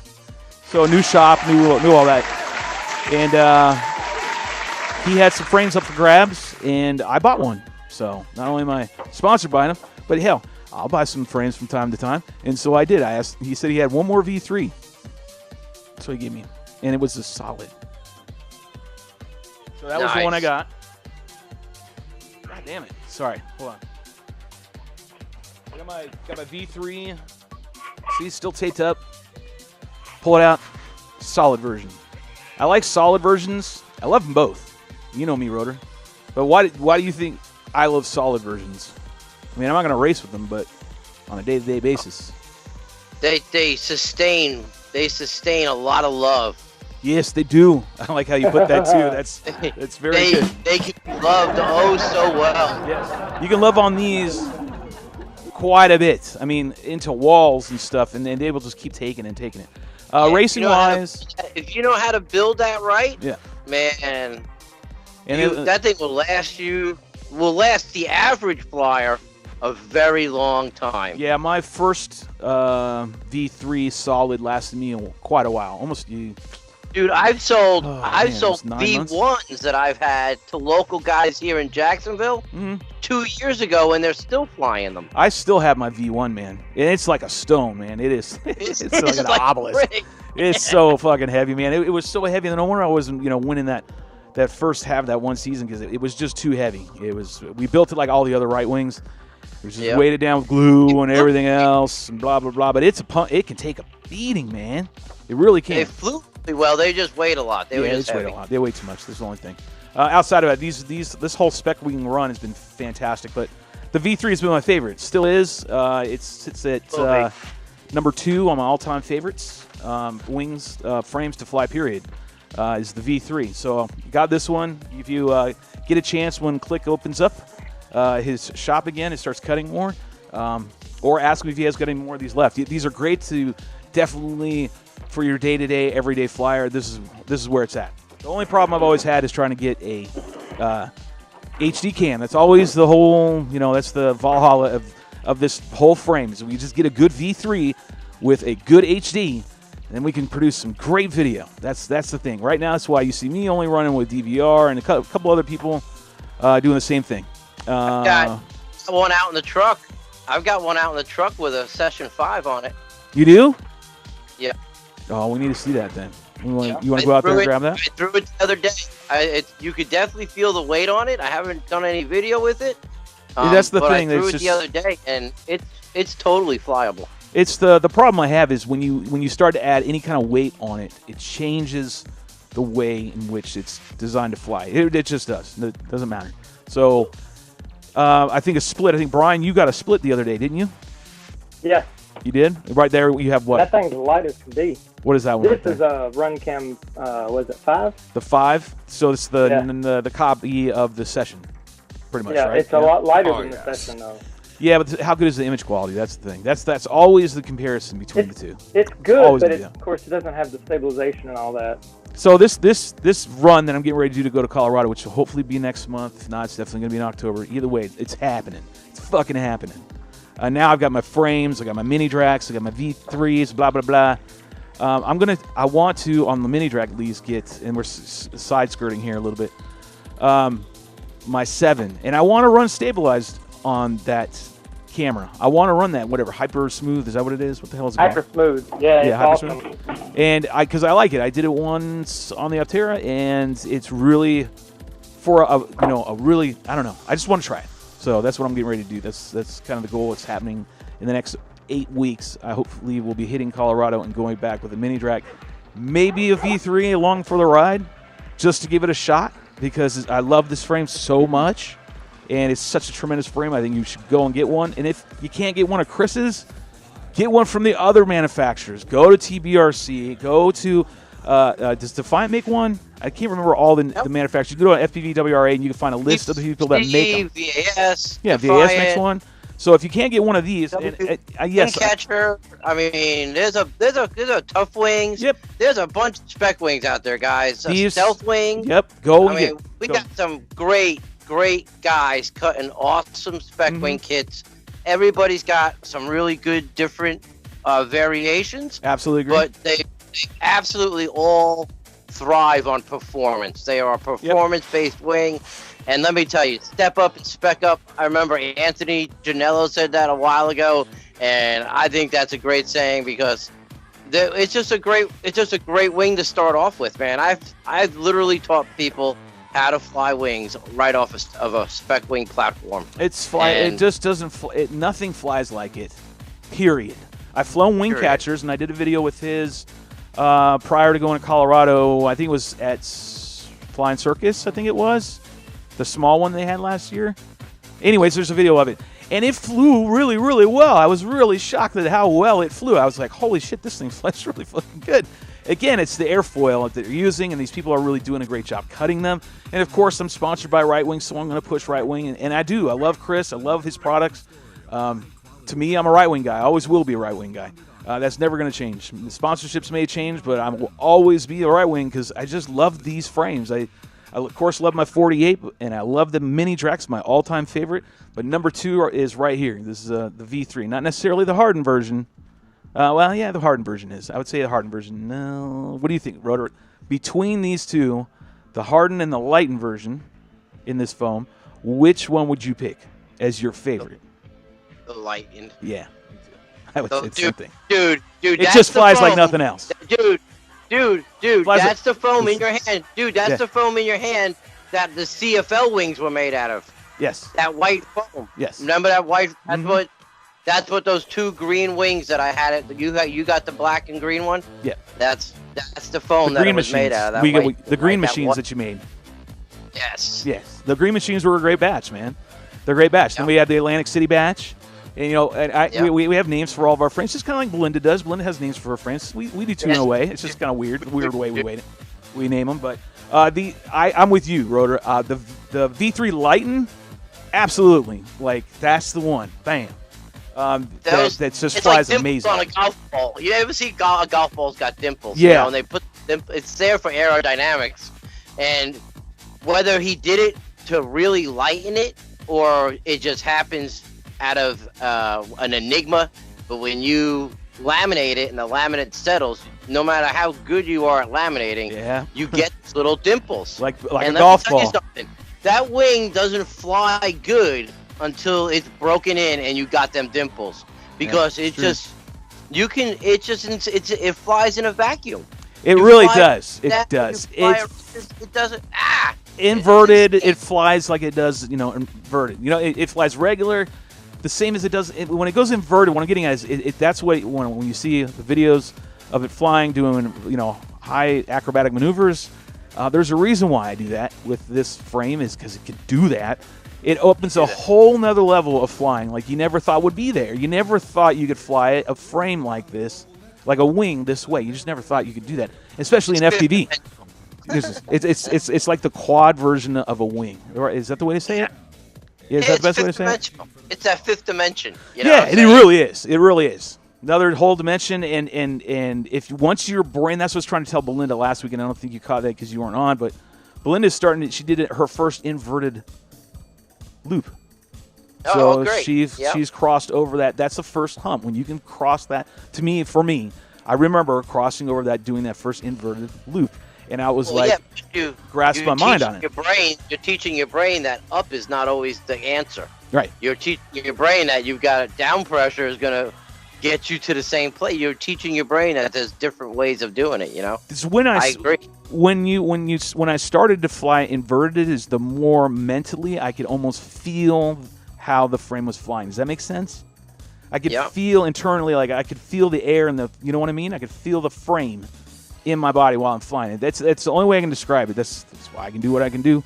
[SPEAKER 4] So a new shop, new all that, and he had some frames up for grabs, and I bought one. So not only am I sponsored by him, but hell, I'll buy some frames from time to time. And so I did. He said he had one more V3. So he gave me, and it was a solid So that was the one I got. God damn it. Sorry. Hold on. I got my V3. See, still taped up. Pull it out. Solid version. I like solid versions. I love them both. You know me, Rotor. But why do you think I love solid versions? I mean, I'm not going to race with them, but on a day-to-day basis.
[SPEAKER 5] They sustain a lot of love.
[SPEAKER 4] Yes, they do. I like how you put that too. That's very good.
[SPEAKER 5] They can be loved oh so well.
[SPEAKER 4] Yes, you can love on these quite a bit. I mean, into walls and stuff, and they will just keep taking and taking it. Racing wise,
[SPEAKER 5] if you know how to build that right,
[SPEAKER 4] yeah,
[SPEAKER 5] man, that thing will last the average flyer a very long time.
[SPEAKER 4] Yeah, my first V3 solid lasted me quite a while, almost.
[SPEAKER 5] Dude, I've sold V1s that I've had to local guys here in Jacksonville 2 years ago, and they're still flying them.
[SPEAKER 4] I still have my V1, man. And it's like a stone, man. It is. It's like an obelisk. It's so fucking heavy, man. It was so heavy. No wonder I wasn't, winning that first half of that one season because it was just too heavy. We built it like all the other right wings. It was just weighted down with glue and everything else and blah, blah, blah. But it can take a beating, man. It really can.
[SPEAKER 5] They flew pretty well. They just weighed a lot. They
[SPEAKER 4] weigh a lot. They weigh too much. That's the only thing. Outside of that, this whole spec wing run has been fantastic. But the V3 has been my favorite. Still is. It sits at number 2 on my all-time favorites. Wings, frames to fly, period, is the V3. So got this one. If you get a chance when Click opens up his shop again, it starts cutting more, or ask him if he has got any more of these left. These are great to definitely for your day-to-day, everyday flyer. This is where it's at. The only problem I've always had is trying to get a HD cam. That's always the whole, that's the Valhalla of this whole frame. So we just get a good V3 with a good HD, and then we can produce some great video. That's the thing. Right now, that's why you see me only running with DVR and a couple other people doing the same thing.
[SPEAKER 5] I've got one out in the truck. I've got one out in the truck with a Session 5 on it.
[SPEAKER 4] You do?
[SPEAKER 5] Yeah.
[SPEAKER 4] Oh, we need to see that then. You want to go out there and grab that?
[SPEAKER 5] I threw it the other day. You could definitely feel the weight on it. I haven't done any video with it.
[SPEAKER 4] That's the thing.
[SPEAKER 5] I threw it the other day, and it's totally flyable.
[SPEAKER 4] It's the problem I have is when you start to add any kind of weight on it, it changes the way in which it's designed to fly. It just does. It doesn't matter. So I think a split. I think, Brian, you got a split the other day, didn't you?
[SPEAKER 7] Yeah.
[SPEAKER 4] You did? Right there you have what?
[SPEAKER 7] That thing's light as can be.
[SPEAKER 4] What is that one?
[SPEAKER 7] This is a Run Cam, was it 5?
[SPEAKER 4] The 5? So it's the copy of the Session, pretty much, right?
[SPEAKER 7] It's a lot lighter than the Session, though.
[SPEAKER 4] Yeah, but how good is the image quality? That's the thing. That's always the comparison between the two.
[SPEAKER 7] It's good, but of course it doesn't have the stabilization and all that.
[SPEAKER 4] So this run that I'm getting ready to do to go to Colorado, which will hopefully be next month. If not, it's definitely going to be in October. Either way, it's happening. It's fucking happening. Now I've got my frames, I got my mini Dracs, I got my V3s, blah, blah, blah. I want to, on the mini Drac at least, get, and we're side skirting here a little bit, my 7. And I want to run stabilized on that camera. I want to run that, whatever, hyper smooth, is that what it is? What the hell is it called?
[SPEAKER 7] Hyper smooth, yeah, it's awesome.
[SPEAKER 4] Smooth. And because I like it. I did it once on the Aptera, and it's really, for a really, I don't know, I just want to try it. So that's what I'm getting ready to do. That's kind of the goal. It's happening in the next 8 weeks. I hopefully will be hitting Colorado and going back with a mini Drac, maybe a V3 along for the ride, just to give it a shot because I love this frame so much, and it's such a tremendous frame. I think you should go and get one. And if you can't get one of Chris's, get one from the other manufacturers. Go to TBRC. Go to does Defiant make one? I can't remember all the manufacturers. You go to FPVWRA and you can find a list of the people that make them.
[SPEAKER 5] VAS.
[SPEAKER 4] Yeah,
[SPEAKER 5] Defiant.
[SPEAKER 4] VAS makes one. So if you can't get one of these, yes,
[SPEAKER 5] Catcher. I mean, there's a Tough Wings.
[SPEAKER 4] Yep.
[SPEAKER 5] There's a bunch of spec wings out there, guys. Stealth Wing.
[SPEAKER 4] Yep. Go.
[SPEAKER 5] I mean, we got some great guys cutting awesome spec wing kits. Everybody's got some really good different variations.
[SPEAKER 4] Absolutely agree.
[SPEAKER 5] But they absolutely all thrive on performance. They are a performance-based wing. And let me tell you, step up and spec up. I remember Anthony Janello said that a while ago, and I think that's a great saying because it's just a great wing to start off with, man. I've literally taught people how to fly wings right off of a spec wing platform.
[SPEAKER 4] It's fly. It just doesn't. Nothing flies like it. Period. I've flown wing catchers, and I did a video with his prior to going to Colorado. I think it was at Flying Circus. I think it was the small one they had last year. Anyways, there's a video of it, and it flew really, really well. I was really shocked at how well it flew. I was like, "Holy shit, this thing flies really fucking good." Again, it's the airfoil that they're using, and these people are really doing a great job cutting them. And of course, I'm sponsored by Right Wing, so I'm going to push Right Wing, and I do. I love Chris. I love his products. To me, I'm a Right Wing guy. I always will be a Right Wing guy. That's never going to change. The sponsorships may change, but I will always be a Right Wing because I just love these frames. I, of course, love my 48, and I love the Mini Drax, my all-time favorite. But number 2 is right here. This is the V3, not necessarily the hardened version. Well, yeah, the hardened version is. I would say the hardened version. No. What do you think, Rotor? Between these two, the hardened and the lightened version in this foam, which one would you pick as your favorite?
[SPEAKER 5] The lightened.
[SPEAKER 4] Yeah. I would say the same thing.
[SPEAKER 5] Dude,
[SPEAKER 4] it just flies like nothing else.
[SPEAKER 5] Dude, that's the foam in your hand. Dude, that's the foam in your hand that the CFL wings were made out of.
[SPEAKER 4] Yes.
[SPEAKER 5] That white foam.
[SPEAKER 4] Yes.
[SPEAKER 5] Remember that white? That's what those 2 green wings that I had. You got the black and green one.
[SPEAKER 4] Yeah.
[SPEAKER 5] That's the foam that it was made out of.
[SPEAKER 4] The green machines that you made.
[SPEAKER 5] Yes.
[SPEAKER 4] Yes. The green machines were a great batch, man. They're a great batch. Yep. Then we had the Atlantic City batch. And, you know, we have names for all of our frames, just kind of like Belinda does. Belinda has names for her frames. We do too in a way. It's just kind of weird way we name them. But I'm with you, Rotor. The V3 Lighten, absolutely. Like, that's the one. Bam. That just flies like amazing.
[SPEAKER 5] On a golf ball. You ever see a golf ball's got dimples?
[SPEAKER 4] Yeah.
[SPEAKER 5] You know, and they put it's there for aerodynamics. And whether he did it to really lighten it or it just happens out of an enigma, but when you laminate it and the laminate settles, no matter how good you are at laminating, you get little dimples.
[SPEAKER 4] like a golf ball.
[SPEAKER 5] That wing doesn't fly good until it's broken in and you got them dimples, because it flies in a vacuum.
[SPEAKER 4] It really does. It does.
[SPEAKER 5] It doesn't.
[SPEAKER 4] Inverted, it flies like it does. You know, inverted. You know, it flies regular. The same as it does when it goes inverted. What I'm getting at is that's what when you see the videos of it flying, doing high acrobatic maneuvers. There's a reason why I do that with this frame is because it can do that. It opens a whole nother level of flying like you never thought would be there. You never thought you could fly a frame like this, like a wing this way. You just never thought you could do that, especially in FPV. It's like the quad version of a wing. Is that the way to say it? Yeah, is that the best way to say it?
[SPEAKER 5] It's that 5th dimension. You know
[SPEAKER 4] and it really is. It really is. Another whole dimension, and if once your brain, that's what I was trying to tell Belinda last week, and I don't think you caught that because you weren't on, but Belinda's starting. She did her first inverted loop. So she's crossed over that. That's the first hump. When you can cross that, for me, I remember crossing over that, doing that first inverted loop. And I was grasp my mind on it.
[SPEAKER 5] You're teaching your brain that up is not always the answer.
[SPEAKER 4] Right.
[SPEAKER 5] You're teaching your brain that you've got down pressure is going to get you to the same place. You're teaching your brain that there's different ways of doing it. You know.
[SPEAKER 4] It's when I agree. When I started to fly inverted, is the more mentally I could almost feel how the frame was flying. Does that make sense? I could feel internally, like I could feel the air and you know what I mean? I could feel the frame in my body while I'm flying. That's the only way I can describe it. That's why I can do what I can do.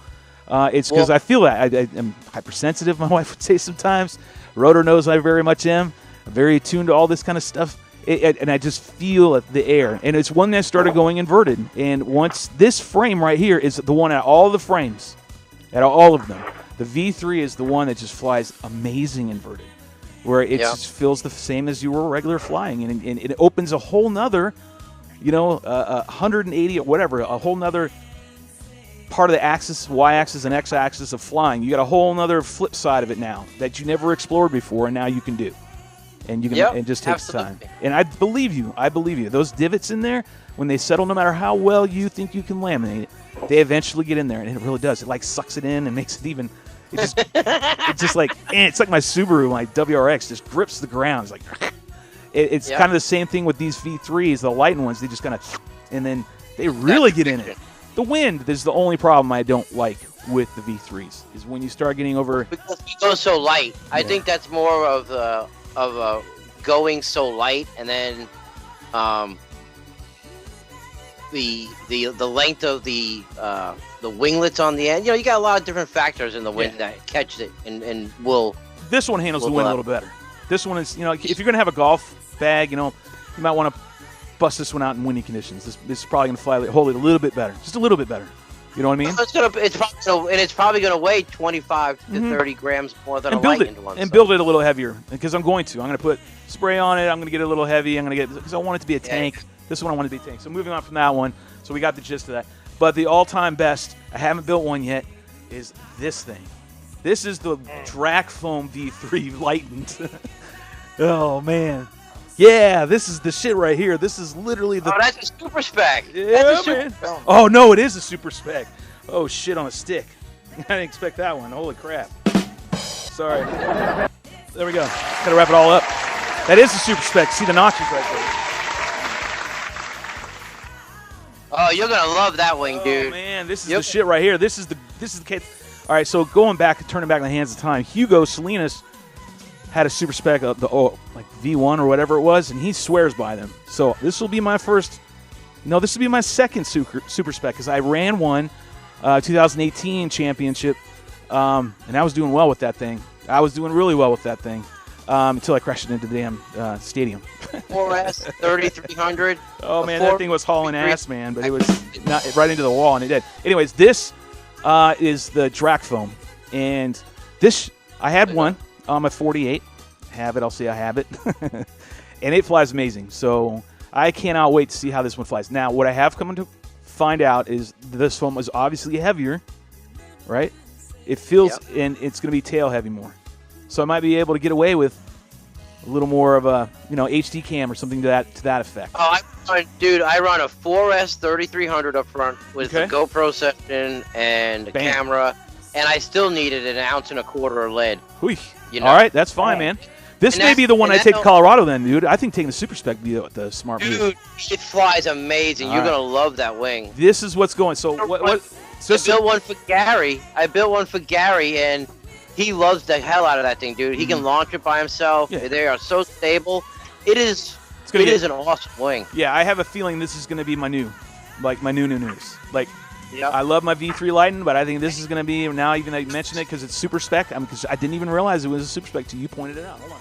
[SPEAKER 4] It's because I feel that. I'm hypersensitive, my wife would say sometimes. Rotor knows I very much am. I'm very attuned to all this kind of stuff. And I just feel the air. And it's when I started going inverted. And once this frame right here is the one out of all the frames, out of all of them, the V3 is the one that just flies amazing inverted, where it just feels the same as you were regular flying. And it opens a whole nother 180 or whatever, a whole nother part of the axis, y-axis and x-axis of flying. You got a whole nother flip side of it now that you never explored before, and now you can do. And you can, it just takes time. And I believe you. Those divots in there, when they settle, no matter how well you think you can laminate it, they eventually get in there, and it really does. It like sucks it in and makes it even. It's just like it's like my Subaru, my WRX, just grips the ground. It's like. It's kind of the same thing with these V3s, the lightened ones. They just kind of, and then they really get in it. The wind is the only problem I don't like with the V3s. Is when you start getting over.
[SPEAKER 5] Because it goes so light. I think that's more of going so light, and then the length of the winglets on the end. You know, you got a lot of different factors in the wind that catch it and will.
[SPEAKER 4] This one handles the wind a little better. This one is, you know, if you're gonna have a golf bag, you know, you might want to bust this one out in windy conditions. This is probably gonna hold it a little bit better, just a little bit better. You know what I mean?
[SPEAKER 5] It's probably gonna weigh 25 to 30 grams more than a lightened one.
[SPEAKER 4] And build it a little heavier, because I'm going to put spray on it. I'm gonna get it a little heavy. Because I want it to be a tank. This one I want it to be a tank. So moving on from that one. So we got the gist of that. But the all-time best, I haven't built one yet, is this thing. This is the Drac Foam V3 lightened. Oh man. Yeah, this is the shit right here. This is literally the.
[SPEAKER 5] Oh, that's a super spec.
[SPEAKER 4] Yeah,
[SPEAKER 5] that's a
[SPEAKER 4] man.
[SPEAKER 5] super.
[SPEAKER 4] Oh no, it is a super spec. Oh shit, on a stick. I didn't expect that one. Holy crap. Sorry. There we go. Gotta wrap it all up. That is a super spec. See the notches right there.
[SPEAKER 5] Oh, you're gonna love that wing, dude.
[SPEAKER 4] Oh man, this is the shit right here. This is the case. All right, so turning back in the hands of time, Hugo Salinas had a super spec of the like V1 or whatever it was, and he swears by them. So this will be my first. No, this will be my second super spec, because I ran one 2018 championship, and I was doing well with that thing. I was doing really well with that thing until I crashed it into the damn stadium.
[SPEAKER 5] 4S 3300.
[SPEAKER 4] Oh man, that thing was hauling ass, man, but it was not right into the wall, and it did. Anyways, this is the Drac Foam, and this I had one on my 48. Have it? I'll say I have it, and it flies amazing. So I cannot wait to see how this one flies. Now, what I have come to find out is this foam is obviously heavier, right? It feels, and it's going to be tail heavy more. So I might be able to get away with a little more of a, HD cam or something to that effect.
[SPEAKER 5] Oh, I run a 4S 3300 up front with the GoPro session and the camera, and I still needed an 1.25 ounces of lead.
[SPEAKER 4] All right, that's fine, man. This may be the one I take to Colorado then, dude. I think taking the super spec would be the smart move.
[SPEAKER 5] Dude, it flies amazing. You're going to love that wing.
[SPEAKER 4] This is what's going. So what
[SPEAKER 5] I built one for Gary. And he loves the hell out of that thing, dude. He can launch it by himself. Yeah. They are so stable. It is an awesome wing.
[SPEAKER 4] Yeah, I have a feeling this is going to be my new news. Like, I love my V3 Lighten, but I think this is going to be, now even that you mentioned it, because it's super spec. Because I didn't even realize it was a super spec until you pointed it out. Hold on.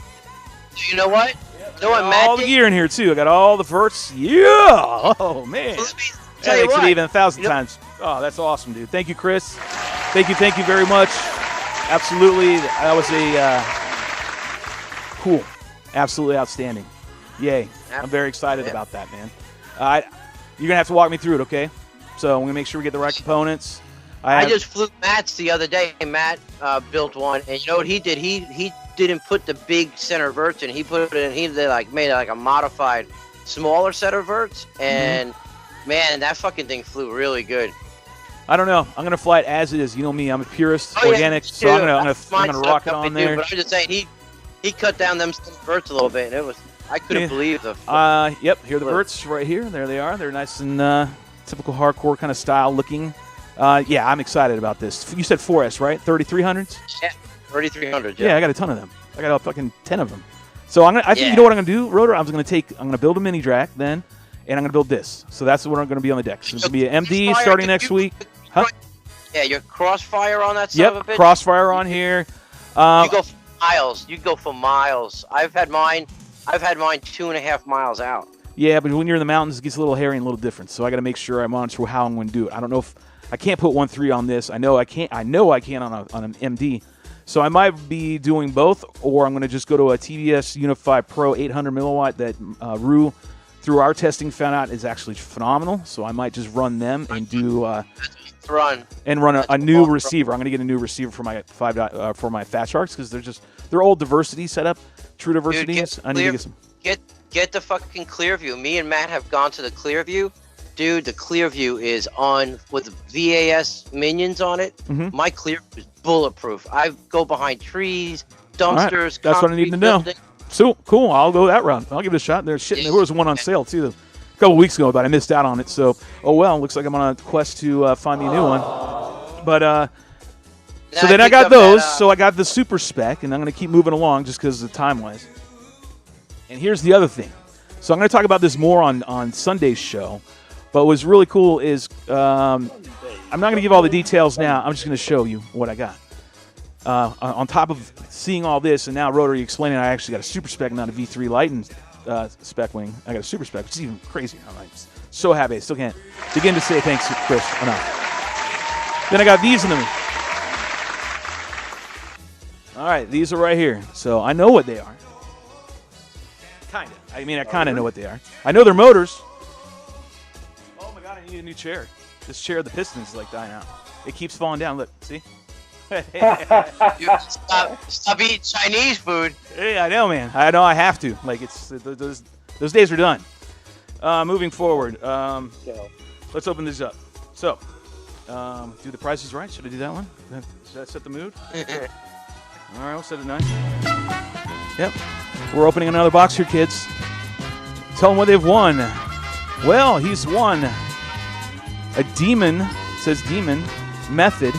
[SPEAKER 5] You know what? You know what,
[SPEAKER 4] Matt? All the gear in here too. I got all the verts. Yeah. Oh man. That makes it even 1,000 times. Oh, that's awesome, dude. Thank you, Chris. Thank you very much. Absolutely, that was a cool, absolutely outstanding. Yay! I'm very excited about that, man. You're gonna have to walk me through it, okay? So I'm gonna make sure we get the right components.
[SPEAKER 5] I just flew Matt's the other day. Matt built one, and you know what he did? He didn't put the big center verts in. He put it in. He made like a modified, smaller set of verts, and man, that fucking thing flew really good.
[SPEAKER 4] I don't know. I'm gonna fly it as it is. You know me. I'm a purist, organic. So I'm gonna rock it on there.
[SPEAKER 5] But I'm just saying, he cut down them verts a little bit, and it was. I couldn't believe the.
[SPEAKER 4] Yep. Here are the verts right here. There they are. They're nice and typical hardcore kind of style looking. Yeah, I'm excited about this. You said 4S, right? 3300s?
[SPEAKER 5] Yeah, 3300.
[SPEAKER 4] Yeah, I got a ton of them. I got fucking 10 of them. So I think you know what I'm gonna do, Rotor. I'm gonna build a mini Drac then, and I'm gonna build this. So that's what I'm gonna be on the deck. So it's gonna be an MD starting next week. Huh?
[SPEAKER 5] Yeah, your crossfire on that son of a bitch.
[SPEAKER 4] Crossfire on here.
[SPEAKER 5] You go for miles. You go for miles. I've had mine 2.5 miles out.
[SPEAKER 4] Yeah, but when you're in the mountains, it gets a little hairy and a little different. So I got to make sure I monitor how I'm going to do it. I don't know if I can't put 1.3 on this. I know I can't. I know I can on an MD. So I might be doing both, or I'm going to just go to a TBS Unify Pro 800 milliwatt that Rue, through our testing, found out is actually phenomenal. So I might just run them and do run a new receiver. I'm going to get a new receiver for my Fat Sharks, because they're old diversity setup, true diversities. I need to get some.
[SPEAKER 5] Get the fucking Clearview. Me and Matt have gone to the Clearview. Dude, the Clearview is on with VAS minions on it. My Clearview is bulletproof. I go behind trees, dumpsters.
[SPEAKER 4] Right. That's what I need to know. So cool. I'll go that route. I'll give it a shot. There was one on sale too. a couple weeks ago, but I missed out on it. So, oh well, looks like I'm on a quest to find me a new one. But so then I got those. So I got the super spec, and I'm going to keep moving along just because of the time-wise. And here's the other thing. So I'm going to talk about this more on Sunday's show. But what's really cool is I'm not going to give all the details now. I'm just going to show you what I got. On top of seeing all this, and now Rotary explaining, I actually got a super spec, not a V3 Lighten spec wing. I got a super spec, which is even crazier. I'm so happy. I still can't begin to say thanks, Chris, enough. Then I got these in the. All right, these are right here. So I know what they are. Kind of. I mean, I kind of know what they are. I know they're motors. Oh my God, I need a new chair. This chair, the piston is like dying out. It keeps falling down. Look, see?
[SPEAKER 5] Dude, stop eating Chinese food.
[SPEAKER 4] Hey, I know, man. I know I have to. Like, it's those days are done. Moving forward, let's open this up. So, do the prices right. Should I do that one? Should I set the mood? All right, we'll set it 9. Yep. We're opening another box here, kids. Tell them what they've won. Well, he's won a Demon, it says Demon, Method.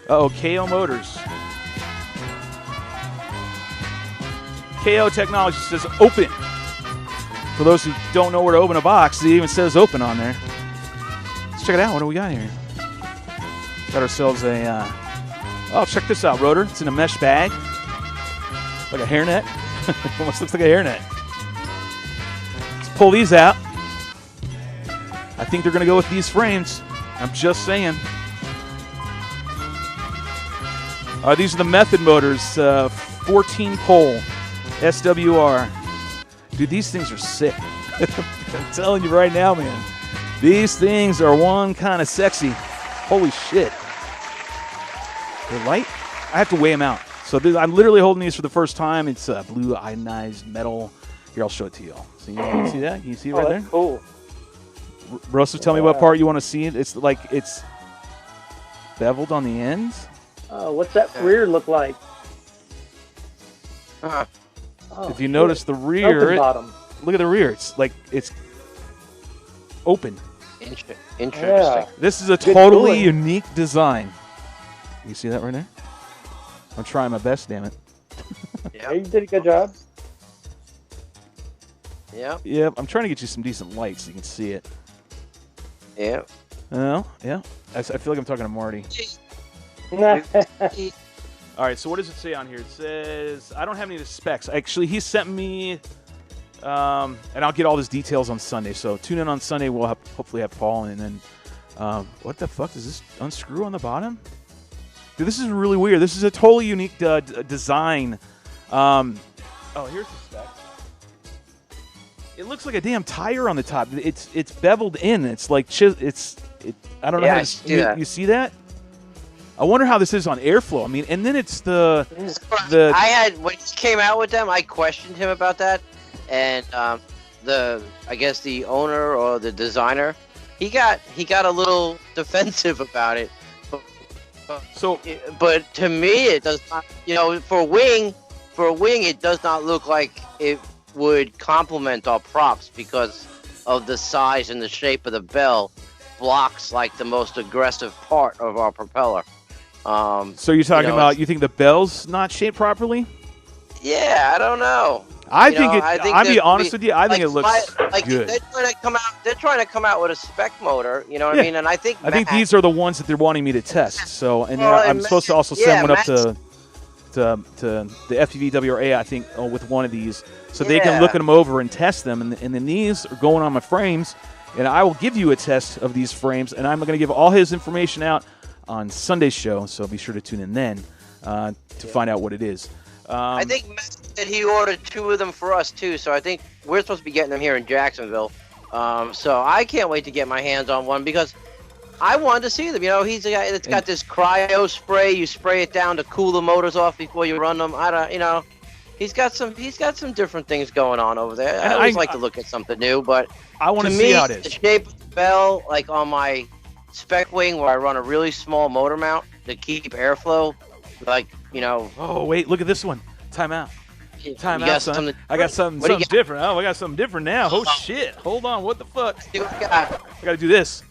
[SPEAKER 4] Uh-oh, KO Motors. KO Technology says open. For those who don't know where to open a box, it even says open on there. Let's check it out. What do we got here? Got ourselves a... oh, check this out, Rotor. It's in a mesh bag. Like a hairnet. Almost looks like a hairnet. Let's pull these out. I think they're going to go with these frames. I'm just saying. These are the Method Motors, 14-pole SWR. Dude, these things are sick. I'm telling you right now, man. These things are one kind of sexy. Holy shit. They're light? I have to weigh them out. So I'm literally holding these for the first time. It's blue ionized metal. Here, I'll show it to you all. So you can see that? Can you see it right there?
[SPEAKER 7] Cool.
[SPEAKER 4] Rosso, tell me what part you want to see. It's like it's beveled on the ends.
[SPEAKER 7] What's that rear look like?
[SPEAKER 5] Uh-huh.
[SPEAKER 7] Oh,
[SPEAKER 4] if you notice the rear,
[SPEAKER 7] bottom.
[SPEAKER 4] Look at the rear. It's like it's open.
[SPEAKER 5] Interesting.
[SPEAKER 7] Yeah.
[SPEAKER 4] This is a totally unique design. You see that right there? I'm trying my best, damn it.
[SPEAKER 7] Yeah, you did a good job.
[SPEAKER 5] Yeah.
[SPEAKER 4] Yeah, I'm trying to get you some decent light so you can see it.
[SPEAKER 5] Yeah.
[SPEAKER 4] Oh, yeah. I feel like I'm talking to Marty. All right, so what does it say on here? It says, I don't have any of the specs. Actually, he sent me, and I'll get all these details on Sunday. So tune in on Sunday. We'll hopefully have Paul. And then, what the fuck? Does this unscrew on the bottom? Dude, this is really weird. This is a totally unique design. Oh, here's the specs. It looks like a damn tire on the top. It's beveled in. It's like I don't know how to you see that? I wonder how this is on airflow. I mean, and then it's the
[SPEAKER 5] I had when he came out with them, I questioned him about that, and I guess the owner or the designer, he got a little defensive about it.
[SPEAKER 4] So,
[SPEAKER 5] but to me, it does not. You know, for a wing, it does not look like it would complement our props because of the size and the shape of the bell. Blocks like the most aggressive part of our propeller.
[SPEAKER 4] So you're talking about you think the bell's not shaped properly?
[SPEAKER 5] Yeah, I don't know.
[SPEAKER 4] I'll be honest with you. I think it looks good.
[SPEAKER 5] They're trying to come out with a spec motor. You know what I mean? And I think
[SPEAKER 4] these are the ones that they're wanting me to test. So I'm supposed to also send one up to the FPV-WRA, I think, with one of these, so they can look at them over and test them. And then these are going on my frames, and I will give you a test of these frames, and I'm going to give all his information out on Sunday's show. So be sure to tune in then to find out what it is.
[SPEAKER 5] I think Matt said he ordered 2 of them for us too, so I think we're supposed to be getting them here in Jacksonville. So I can't wait to get my hands on one because I wanted to see them. You know, he's a guy that's got this cryo spray. You spray it down to cool the motors off before you run them. He's got some different things going on over there. I always like to look at something new, but
[SPEAKER 4] I want to see how it is.
[SPEAKER 5] The shape of the bell, like on my spec wing where I run a really small motor mount to keep airflow, like, you know.
[SPEAKER 4] Oh, wait, look at this one. Time out. Time
[SPEAKER 5] You
[SPEAKER 4] out,
[SPEAKER 5] got
[SPEAKER 4] son.
[SPEAKER 5] something-
[SPEAKER 4] I got something,
[SPEAKER 5] What do you
[SPEAKER 4] something different. Oh, I got something different now. Oh, shit. Hold on. What the fuck?
[SPEAKER 5] See what you got.
[SPEAKER 4] I got to do this.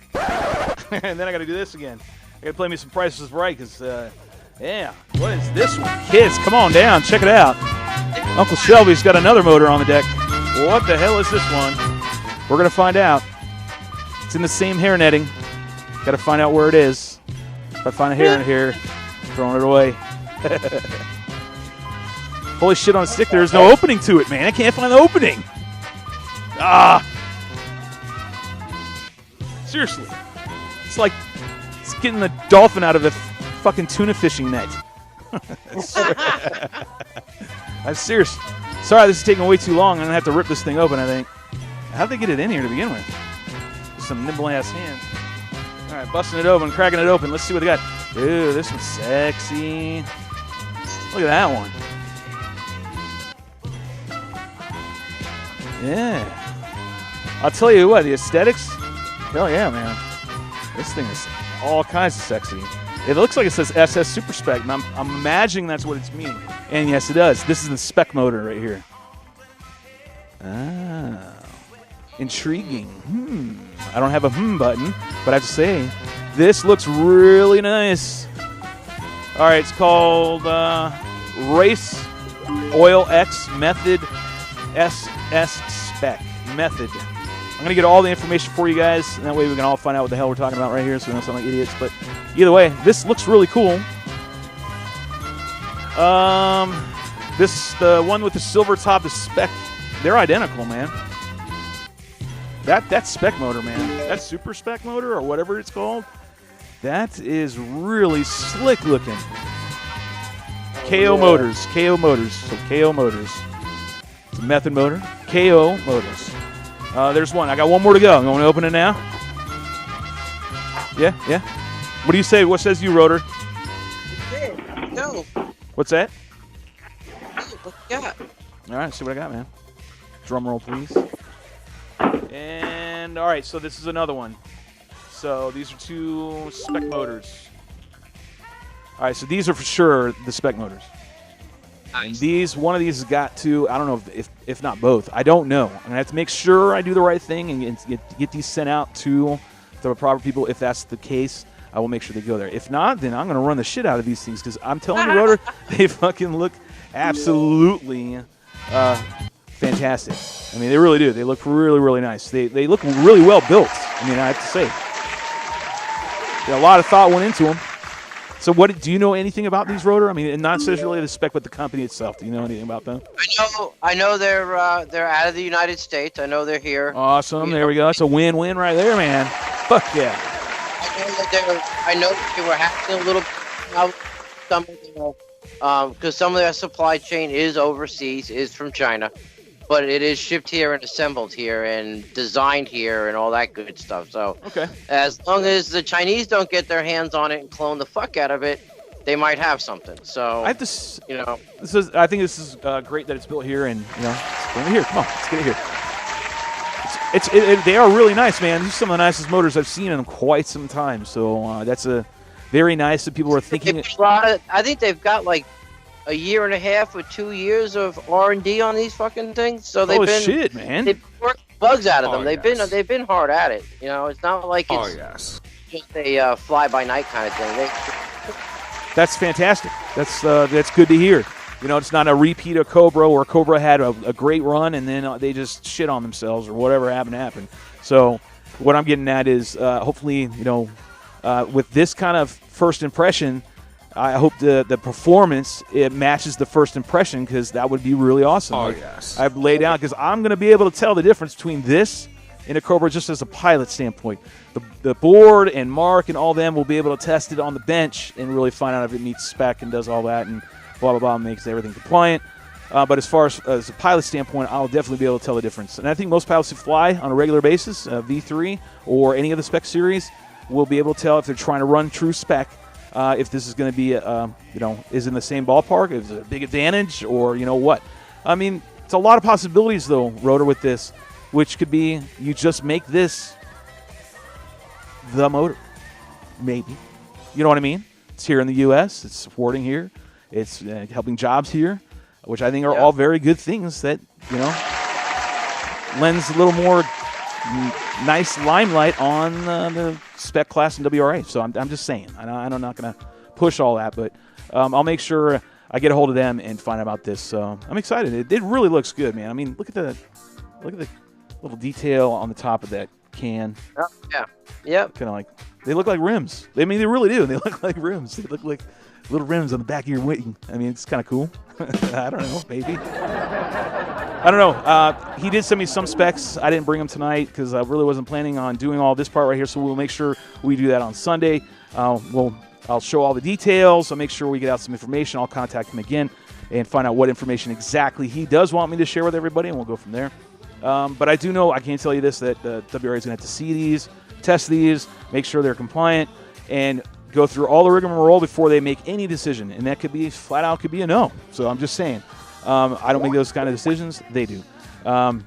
[SPEAKER 4] And then I got to do this again. I got to play me some Price is Right because, yeah. What is this one? Kids, come on down. Check it out. Uncle Shelby's got another motor on the deck. What the hell is this one? We're going to find out. It's in the same hair netting. Got to find out where it is. If I find a hair in here, throwing it away. Holy shit on a stick, there's no opening to it, man. I can't find the opening. Ah. Seriously. It's like it's getting the dolphin out of a fucking tuna fishing net. I'm serious. Sorry, this is taking way too long. I'm going to have to rip this thing open, I think. How'd they get it in here to begin with? Just some nimble-ass hands. All right, busting it open, cracking it open. Let's see what they got. Ooh, this one's sexy. Look at that one. Yeah. I'll tell you what, the aesthetics, hell yeah, man. This thing is all kinds of sexy. It looks like it says SS Super Spec, and I'm imagining that's what it's meaning. And yes, it does. This is the spec motor right here. Ah. Intriguing. I don't have a button, but I have to say, this looks really nice. All right, it's called Race Oil X Method SS Spec Method. I'm going to get all the information for you guys, and that way we can all find out what the hell we're talking about right here so we don't sound like idiots. But either way, this looks really cool. The one with the silver top, the spec, they're identical, man. That spec motor, man. That super spec motor or whatever it's called, that is really slick looking. KO Motors. So KO Motors. It's a method motor. KO Motors. There's one. I got one more to go. You want to open it now? Yeah. What do you say? What says you, Rotor?
[SPEAKER 5] No.
[SPEAKER 4] What's that?
[SPEAKER 5] What you got?
[SPEAKER 4] All right, see what I got, man. Drum roll, please. And, all right, so this is another one. So these are two spec motors. All right, so these are for sure the spec motors.
[SPEAKER 5] Nice.
[SPEAKER 4] And one of these has got to, I don't know if not both. I don't know. I'm going to have to make sure I do the right thing and get these sent out to the proper people. If that's the case, I will make sure they go there. If not, then I'm going to run the shit out of these things because I'm telling you, Rotor, they fucking look absolutely fantastic. I mean, they really do. They look really, really nice. They look really well built. I mean, I have to say. A lot of thought went into them. So do you know anything about these, Rotor? I mean, and not necessarily the spec, but the company itself. Do you know anything about them?
[SPEAKER 5] I know they're out of the United States. I know they're here.
[SPEAKER 4] Awesome. There we go. That's a win-win right there, man. Fuck yeah.
[SPEAKER 5] I know they were having a little because some of their supply chain is overseas, is from China, but it is shipped here and assembled here and designed here and all that good stuff. So
[SPEAKER 4] okay,
[SPEAKER 5] as long as the Chinese don't get their hands on it and clone the fuck out of it, they might have something. So
[SPEAKER 4] I have to,
[SPEAKER 5] you know,
[SPEAKER 4] I think this is great that it's built here, and bring it here. Come on, let's get it here. They are really nice, man. These are some of the nicest motors I've seen in quite some time. So that's a very nice that people are thinking.
[SPEAKER 5] I think they've got like a year and a half or 2 years of R&D on these fucking things. So they've been
[SPEAKER 4] shit, man.
[SPEAKER 5] They've worked bugs out of them.
[SPEAKER 3] Oh,
[SPEAKER 5] They've been hard at it. You know, it's not like it's just a fly by night kind of thing.
[SPEAKER 4] That's fantastic. That's good to hear. You know, it's not a repeat of Cobra, where Cobra had a great run and then they just shit on themselves or whatever happened. So what I'm getting at is hopefully, with this kind of first impression, I hope the performance, it matches the first impression, because that would be really awesome. I've laid out, because I'm going to be able to tell the difference between this and a Cobra just as a pilot standpoint. The board and Mark and all them will be able to test it on the bench and really find out if it meets spec and does all that and blah, blah, blah, makes everything compliant. But as far as a pilot standpoint, I'll definitely be able to tell the difference. And I think most pilots who fly on a regular basis, V3 or any of the spec series, will be able to tell if they're trying to run true spec, if this is going to be, is in the same ballpark, if it's a big advantage, or what. I mean, it's a lot of possibilities, though, Rotor, with this, which could be you just make this the motor, maybe. You know what I mean? It's here in the U.S. It's supporting here. It's helping jobs here. which I think are all very good things that, lends a little more nice limelight on the spec class in WRA. So I'm just saying. I'm not going to push all that, but I'll make sure I get a hold of them and find out about this. So I'm excited. It really looks good, man. I mean, look at the little detail on the top of that can.
[SPEAKER 5] Yeah. Yep.
[SPEAKER 4] Kind of like, they look like rims. I mean, they really do. They look like rims. They look like little rims on the back of your wing. I mean, it's kind of cool. I don't know, maybe. I don't know. He did send me some specs. I didn't bring them tonight because I really wasn't planning on doing all this part right here. So we'll make sure we do that on Sunday. I'll show all the details. I'll make sure we get out some information. I'll contact him again and find out what information exactly he does want me to share with everybody, and we'll go from there. But I do know, I can't tell you this, that WRA is going to have to see these, test these, make sure they're compliant, and go through all the rigmarole before they make any decision. And that could be, flat out, could be a no. So I'm just saying. I don't make those kind of decisions. They do. But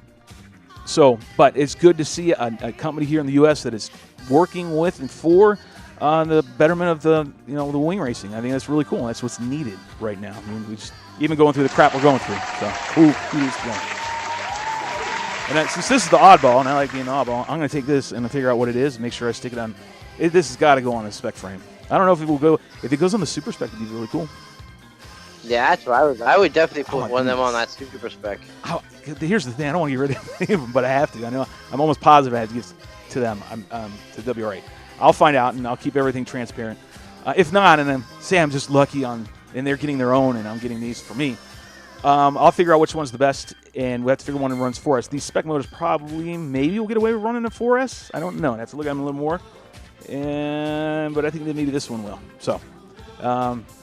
[SPEAKER 4] it's good to see a company here in the U.S. that is working with and for the betterment of the wing racing. I think that's really cool. That's what's needed right now. I mean, we just even going through the crap we're going through. So who's going? And since this is the oddball, and I like being the oddball, I'm going to take this and figure out what it is and make sure I stick it on. This has got to go on a spec frame. I don't know if it will go. If it goes on the super spec, it'd be really cool.
[SPEAKER 5] Yeah, that's what I would definitely put one of them on that super spec.
[SPEAKER 4] Here's the thing. I don't want to get rid of any of them, but I have to. I know. I'm almost positive I have to give to them, to WRA. I'll find out, and I'll keep everything transparent. If not, and then say I'm just lucky and they're getting their own, and I'm getting these for me. I'll figure out which one's the best, and we have to figure one that runs 4S. These spec motors maybe will get away with running a 4S. I don't know. I have to look at them a little more. But I think that maybe this one will. So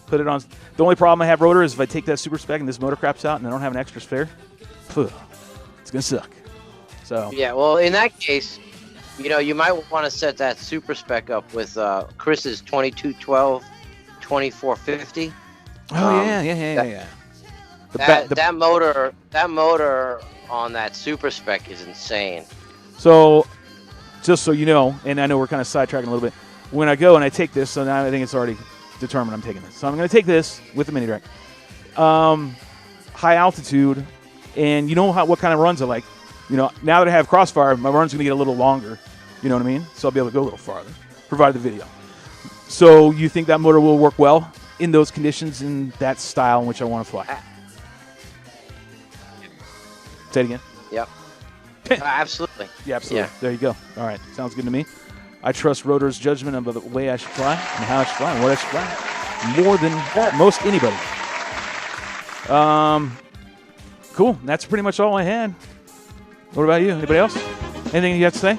[SPEAKER 4] put it on. The only problem I have, Rotor, is if I take that super spec and this motor craps out and I don't have an extra spare, it's going to suck. So
[SPEAKER 5] yeah, well, in that case, you might want to set that super spec up with Chris's 2212 2450.
[SPEAKER 4] Oh, yeah.
[SPEAKER 5] That motor on that super spec is insane.
[SPEAKER 4] So, just so you know, and I know we're kind of sidetracking a little bit, when I go and I take this, so now I think it's already determined I'm taking this. So I'm going to take this with the mini direct, high altitude, and what kind of runs I like. Now that I have Crossfire, my run's going to get a little longer. You know what I mean? So I'll be able to go a little farther, provided the video. So you think that motor will work well in those conditions, in that style in which I want to fly? Say it again.
[SPEAKER 5] Yep. Absolutely.
[SPEAKER 4] Yeah, absolutely.
[SPEAKER 5] Yeah.
[SPEAKER 4] There you go. All right. Sounds good to me. I trust Rotor's judgment of the way I should fly and how I should fly and what I should fly more than most anybody. Cool. That's pretty much all I had. What about you? Anybody else? Anything you have to say?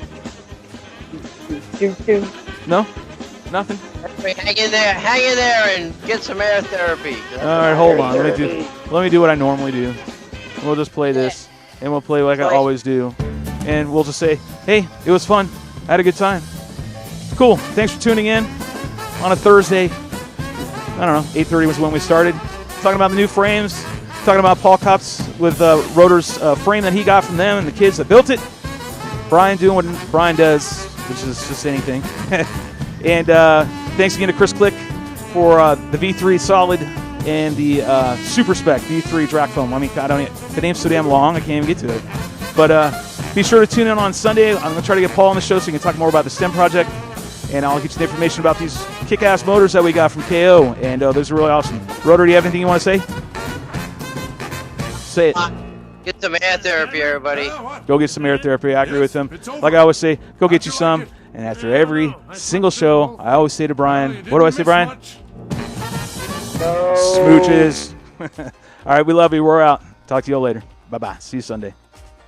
[SPEAKER 4] No? Nothing?
[SPEAKER 5] Hang in there and get some air therapy.
[SPEAKER 4] All right, hold on. Let me do what I normally do. We'll just play this, and we'll play like I always do. And we'll just say, hey, it was fun. I had a good time. Cool. Thanks for tuning in on a Thursday. I don't know, 8:30 was when we started. Talking about the new frames. Talking about Paul Kopp's with Rotor's frame that he got from them and the kids that built it. Brian doing what Brian does, which is just anything. And thanks again to Chris Click for the V3 Solid and the Super Spec V3 Drac Foam. I mean, the name's so damn long, I can't even get to it. But be sure to tune in on Sunday. I'm going to try to get Paul on the show so he can talk more about the STEM project. And I'll get you the information about these kick-ass motors that we got from KO. And those are really awesome. Rotor, do you have anything you want to say? Say it.
[SPEAKER 5] Get some air therapy, everybody.
[SPEAKER 4] Go get some air therapy. I agree with him. Like I always say, go get you some. And after every single show, I always say to Brian, what do I say, Brian? No. Smooches. All right, we love you. We're out. Talk to you all later. Bye-bye. See you Sunday.